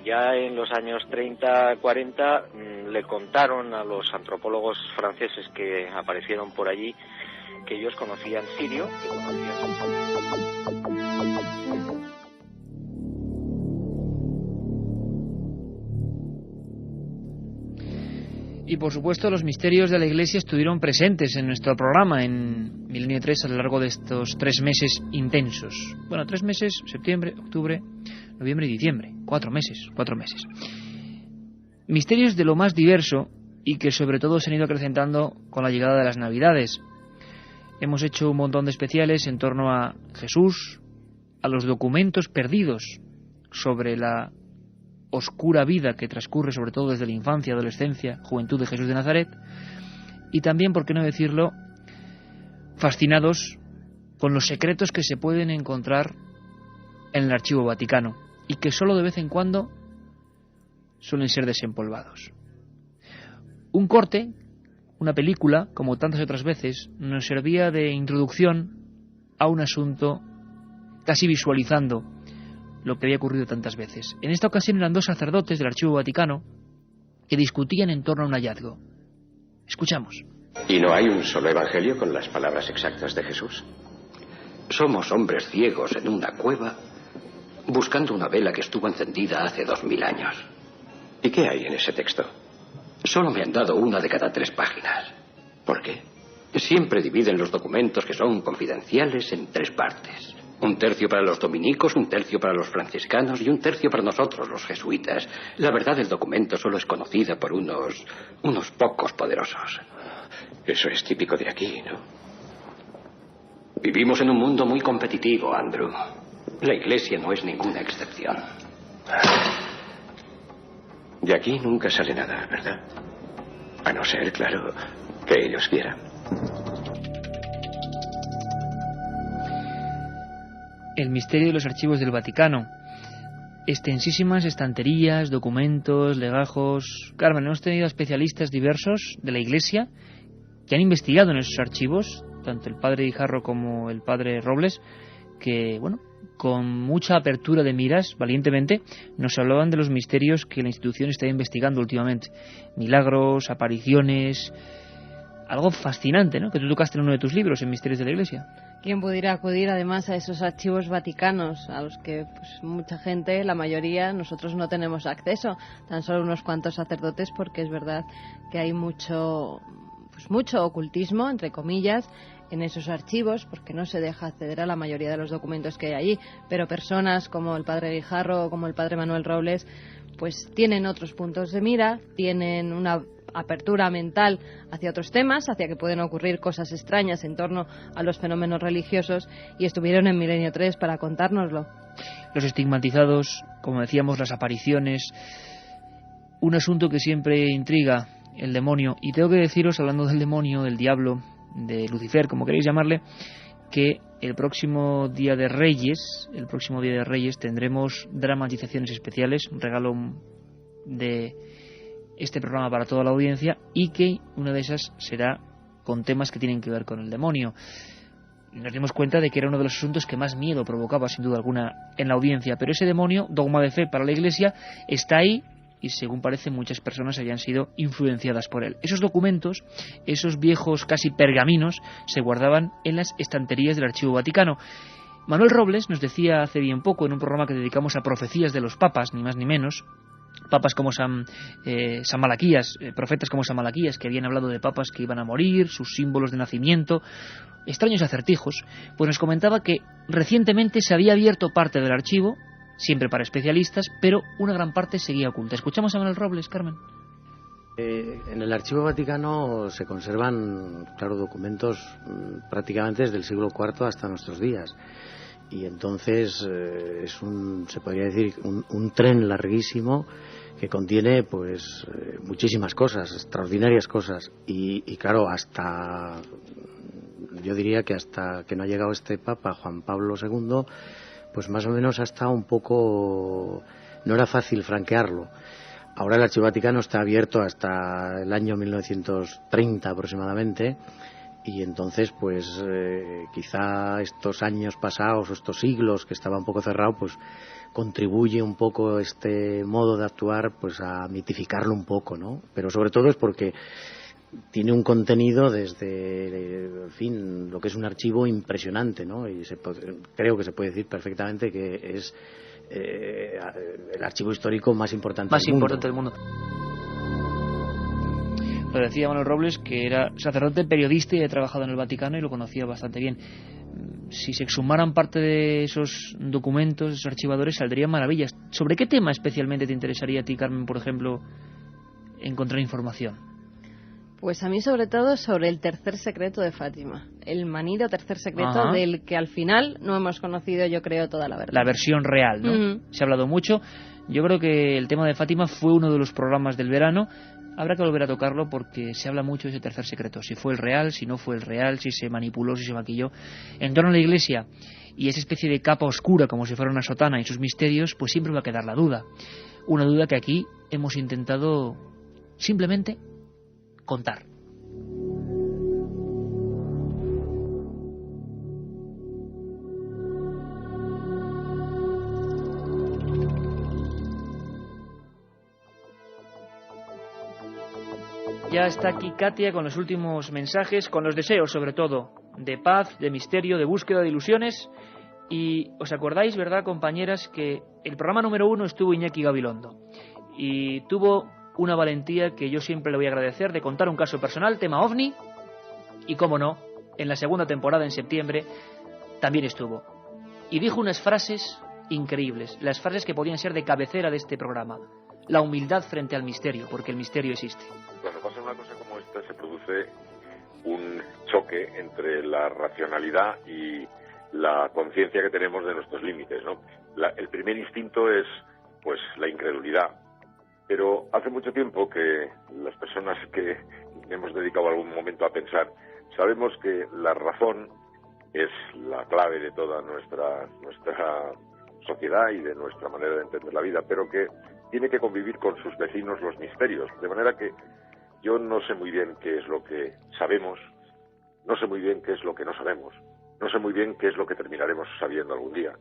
ya en los años 30, 40 le contaron a los antropólogos franceses que aparecieron por allí que ellos conocían sirio, que conocían... Y por supuesto los misterios de la Iglesia estuvieron presentes en nuestro programa en Milenio 3 a lo largo de estos 3 meses intensos. Bueno, 3 meses, septiembre, octubre, noviembre y diciembre. 4 meses. Misterios de lo más diverso y que sobre todo se han ido acrecentando con la llegada de las Navidades. Hemos hecho un montón de especiales en torno a Jesús, a los documentos perdidos sobre la oscura vida que transcurre sobre todo desde la infancia, adolescencia, juventud de Jesús de Nazaret, y también, por qué no decirlo, fascinados con los secretos que se pueden encontrar en el Archivo Vaticano y que solo de vez en cuando suelen ser desempolvados. Un corte, una película, como tantas otras veces, nos servía de introducción a un asunto casi visualizando lo que había ocurrido tantas veces. En esta ocasión eran dos sacerdotes del Archivo Vaticano que discutían en torno a un hallazgo. Escuchamos. ¿Y no hay un solo evangelio con las palabras exactas de Jesús? Somos hombres ciegos en una cueva buscando una vela que estuvo encendida hace 2000 años. ¿Y qué hay en ese texto? Solo me han dado una de cada 3 páginas. ¿Por qué? Siempre dividen los documentos que son confidenciales en 3 partes. 1/3 para los dominicos, 1/3 para los franciscanos y 1/3 para nosotros, los jesuitas. La verdad del documento solo es conocida por unos pocos poderosos. Eso es típico de aquí, ¿no? Vivimos en un mundo muy competitivo, Andrew. La Iglesia no es ninguna excepción. De aquí nunca sale nada, ¿verdad? A no ser, claro, que ellos quieran. El misterio de los archivos del Vaticano. Extensísimas estanterías, documentos, legajos. Carmen, hemos tenido especialistas diversos de la Iglesia que han investigado en esos archivos, tanto el padre Guijarro como el padre Robles, que, bueno, con mucha apertura de miras, valientemente, nos hablaban de los misterios que la institución está investigando últimamente. Milagros, apariciones, algo fascinante, ¿no?, que tú tocaste en uno de tus libros, en Misterios de la Iglesia. ¿Quién pudiera acudir además a esos archivos vaticanos a los que pues, mucha gente, la mayoría, nosotros no tenemos acceso, tan solo unos cuantos sacerdotes, porque es verdad que hay mucho ocultismo, entre comillas, en esos archivos, porque no se deja acceder a la mayoría de los documentos que hay allí, pero personas como el padre Guijarro o como el padre Manuel Robles pues tienen otros puntos de mira, tienen una apertura mental hacia otros temas, hacia que pueden ocurrir cosas extrañas en torno a los fenómenos religiosos, y estuvieron en Milenio 3 para contárnoslo. Los estigmatizados, como decíamos, las apariciones, un asunto que siempre intriga, el demonio. Y tengo que deciros, hablando del demonio, del diablo, de Lucifer, como queréis llamarle, que el próximo Día de Reyes tendremos dramatizaciones especiales, un regalo de este programa para toda la audiencia, y que una de esas será con temas que tienen que ver con el demonio. Nos dimos cuenta de que era uno de los asuntos que más miedo provocaba, sin duda alguna, en la audiencia, pero ese demonio, dogma de fe para la Iglesia, está ahí, y según parece muchas personas habían sido influenciadas por él. Esos documentos, esos viejos casi pergaminos, se guardaban en las estanterías del Archivo Vaticano. Manuel Robles nos decía hace bien poco, en un programa que dedicamos a profecías de los papas, ni más ni menos, papas como San Malaquías, profetas como San Malaquías, que habían hablado de papas que iban a morir, sus símbolos de nacimiento, extraños acertijos, pues nos comentaba que recientemente se había abierto parte del archivo, siempre para especialistas, pero una gran parte seguía oculta. Escuchamos a Manuel Robles, Carmen. En el Archivo Vaticano se conservan, claro, documentos prácticamente desde el siglo IV hasta nuestros días. Y entonces se podría decir, un tren larguísimo que contiene pues muchísimas cosas, extraordinarias cosas. Y claro, yo diría que hasta que no ha llegado este Papa, Juan Pablo II, pues más o menos ha estado un poco... no era fácil franquearlo. Ahora el Archivo Vaticano está abierto hasta el año 1930 aproximadamente, y entonces pues quizá estos años pasados o estos siglos que estaba un poco cerrado, pues contribuye un poco este modo de actuar pues a mitificarlo un poco, ¿no? Pero sobre todo es porque tiene un contenido desde, en fin, lo que es un archivo impresionante, ¿no? Y creo que se puede decir perfectamente que es el archivo histórico más importante del mundo. Lo decía Manuel Robles, que era sacerdote, periodista y había trabajado en el Vaticano y lo conocía bastante bien. Si se exhumaran parte de esos documentos, esos archivadores, saldrían maravillas. ¿Sobre qué tema especialmente te interesaría a ti, Carmen, por ejemplo, encontrar información? Pues a mí sobre todo sobre el tercer secreto de Fátima, el manido tercer secreto. Ajá. Del que al final no hemos conocido, yo creo, toda la verdad. La versión real, ¿no? Se ha hablado mucho. Yo creo que el tema de Fátima fue uno de los programas del verano. Habrá que volver a tocarlo porque se habla mucho de ese tercer secreto, si fue el real, si no fue el real, si se manipuló, si se maquilló. En torno a la Iglesia y esa especie de capa oscura como si fuera una sotana y sus misterios, pues siempre va a quedar la duda. Una duda que aquí hemos intentado simplemente contar. Ya está aquí Katia con los últimos mensajes, con los deseos sobre todo, de paz, de misterio, de búsqueda de ilusiones. Y os acordáis, ¿verdad, compañeras, que el programa número 1 estuvo Iñaki Gabilondo? Y tuvo una valentía que yo siempre le voy a agradecer, de contar un caso personal, tema OVNI, y cómo no, en la segunda temporada, en septiembre, también estuvo. Y dijo unas frases increíbles, las frases que podían ser de cabecera de este programa. La humildad frente al misterio, porque el misterio existe. Cuando pasa una cosa como esta, se produce un choque entre la racionalidad y la conciencia que tenemos de nuestros límites, ¿no? El primer instinto es, pues, la incredulidad. Pero hace mucho tiempo que las personas que hemos dedicado algún momento a pensar, sabemos que la razón es la clave de toda nuestra sociedad y de nuestra manera de entender la vida, pero que tiene que convivir con sus vecinos los misterios. De manera que yo no sé muy bien qué es lo que sabemos, no sé muy bien qué es lo que no sabemos, no sé muy bien qué es lo que terminaremos sabiendo algún día,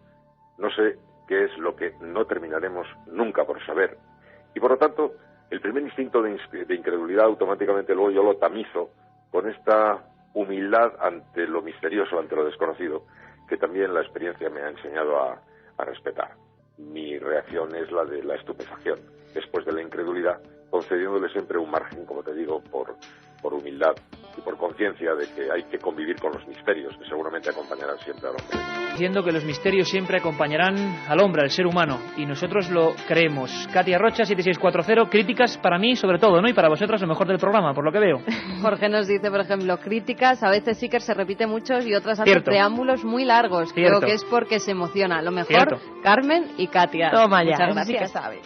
no sé qué es lo que no terminaremos nunca por saber. Y por lo tanto, el primer instinto de incredulidad automáticamente luego yo lo tamizo con esta humildad ante lo misterioso, ante lo desconocido, que también la experiencia me ha enseñado a respetar. Mi reacción es la de la estupefacción, después de la incredulidad, concediéndole siempre un margen, como te digo, por humildad y por conciencia de que hay que convivir con los misterios, que seguramente acompañarán siempre al hombre. Diciendo que los misterios siempre acompañarán al hombre, al ser humano, y nosotros lo creemos. Katia Rocha, 7640, críticas para mí sobre todo, ¿no? Y para vosotras lo mejor del programa, por lo que veo. Jorge nos dice, por ejemplo, críticas, a veces sí que se repite muchos y otras hace Cierto. preámbulos muy largos. Cierto. Creo que es porque se emociona. Lo mejor, Cierto. Carmen y Katia. Toma ya, Muchas eso sí que gracias. sabe.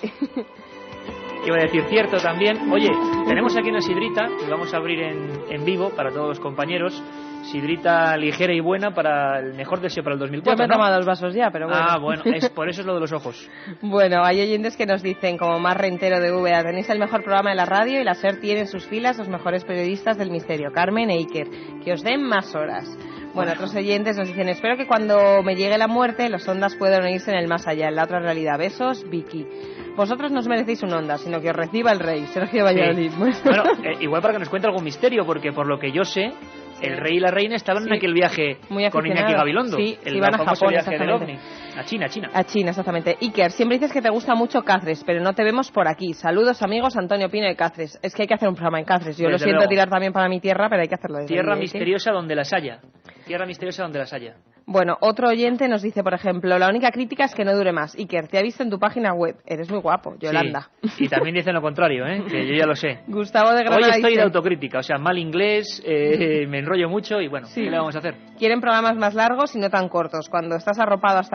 Iba a decir cierto también. Oye, tenemos aquí una sidrita que vamos a abrir en vivo para todos los compañeros. Sidrita ligera y buena para el mejor deseo para el 2004, Yo me he ¿no? tomado 2 vasos ya, pero bueno. Ah, bueno, por eso es lo de los ojos. Bueno, hay oyentes que nos dicen, como Más Rentero de VA, tenéis el mejor programa de la radio y la SER tiene en sus filas los mejores periodistas del misterio, Carmen e Iker, que os den más horas. Bueno, otros oyentes nos dicen, espero que cuando me llegue la muerte los ondas puedan unirse en el más allá, en la otra realidad. Besos, Vicky. Vosotros no os merecéis un onda, sino que os reciba el rey, Sergio Valladolid. Sí. Bueno, igual para que nos cuente algún misterio, porque por lo que yo sé, el rey y la reina estaban en aquel viaje con Iñaki Gabilondo. Sí, el iban a famoso Japón, viaje del exactamente. OVNI. A China. A China, exactamente. Iker, siempre dices que te gusta mucho Cáceres, pero no te vemos por aquí. Saludos, amigos, Antonio Pino de Cáceres. Es que hay que hacer un programa en Cáceres. Yo Desde lo siento luego. tirar también para mi tierra, pero hay que hacerlo. Tierra misteriosa donde las haya. Tierra misteriosa donde las haya. Bueno, otro oyente nos dice, por ejemplo, la única crítica es que no dure más. Iker, te ha visto en tu página web. Eres muy guapo, Yolanda. Sí. Y también dicen lo contrario, que yo ya lo sé. Gustavo de Granada Hoy estoy dice, de autocrítica, o sea, mal inglés, me enrollo mucho y bueno, Sí. ¿qué le vamos a hacer? quieren programas más largos y no tan cortos. Cuando estás arropado hasta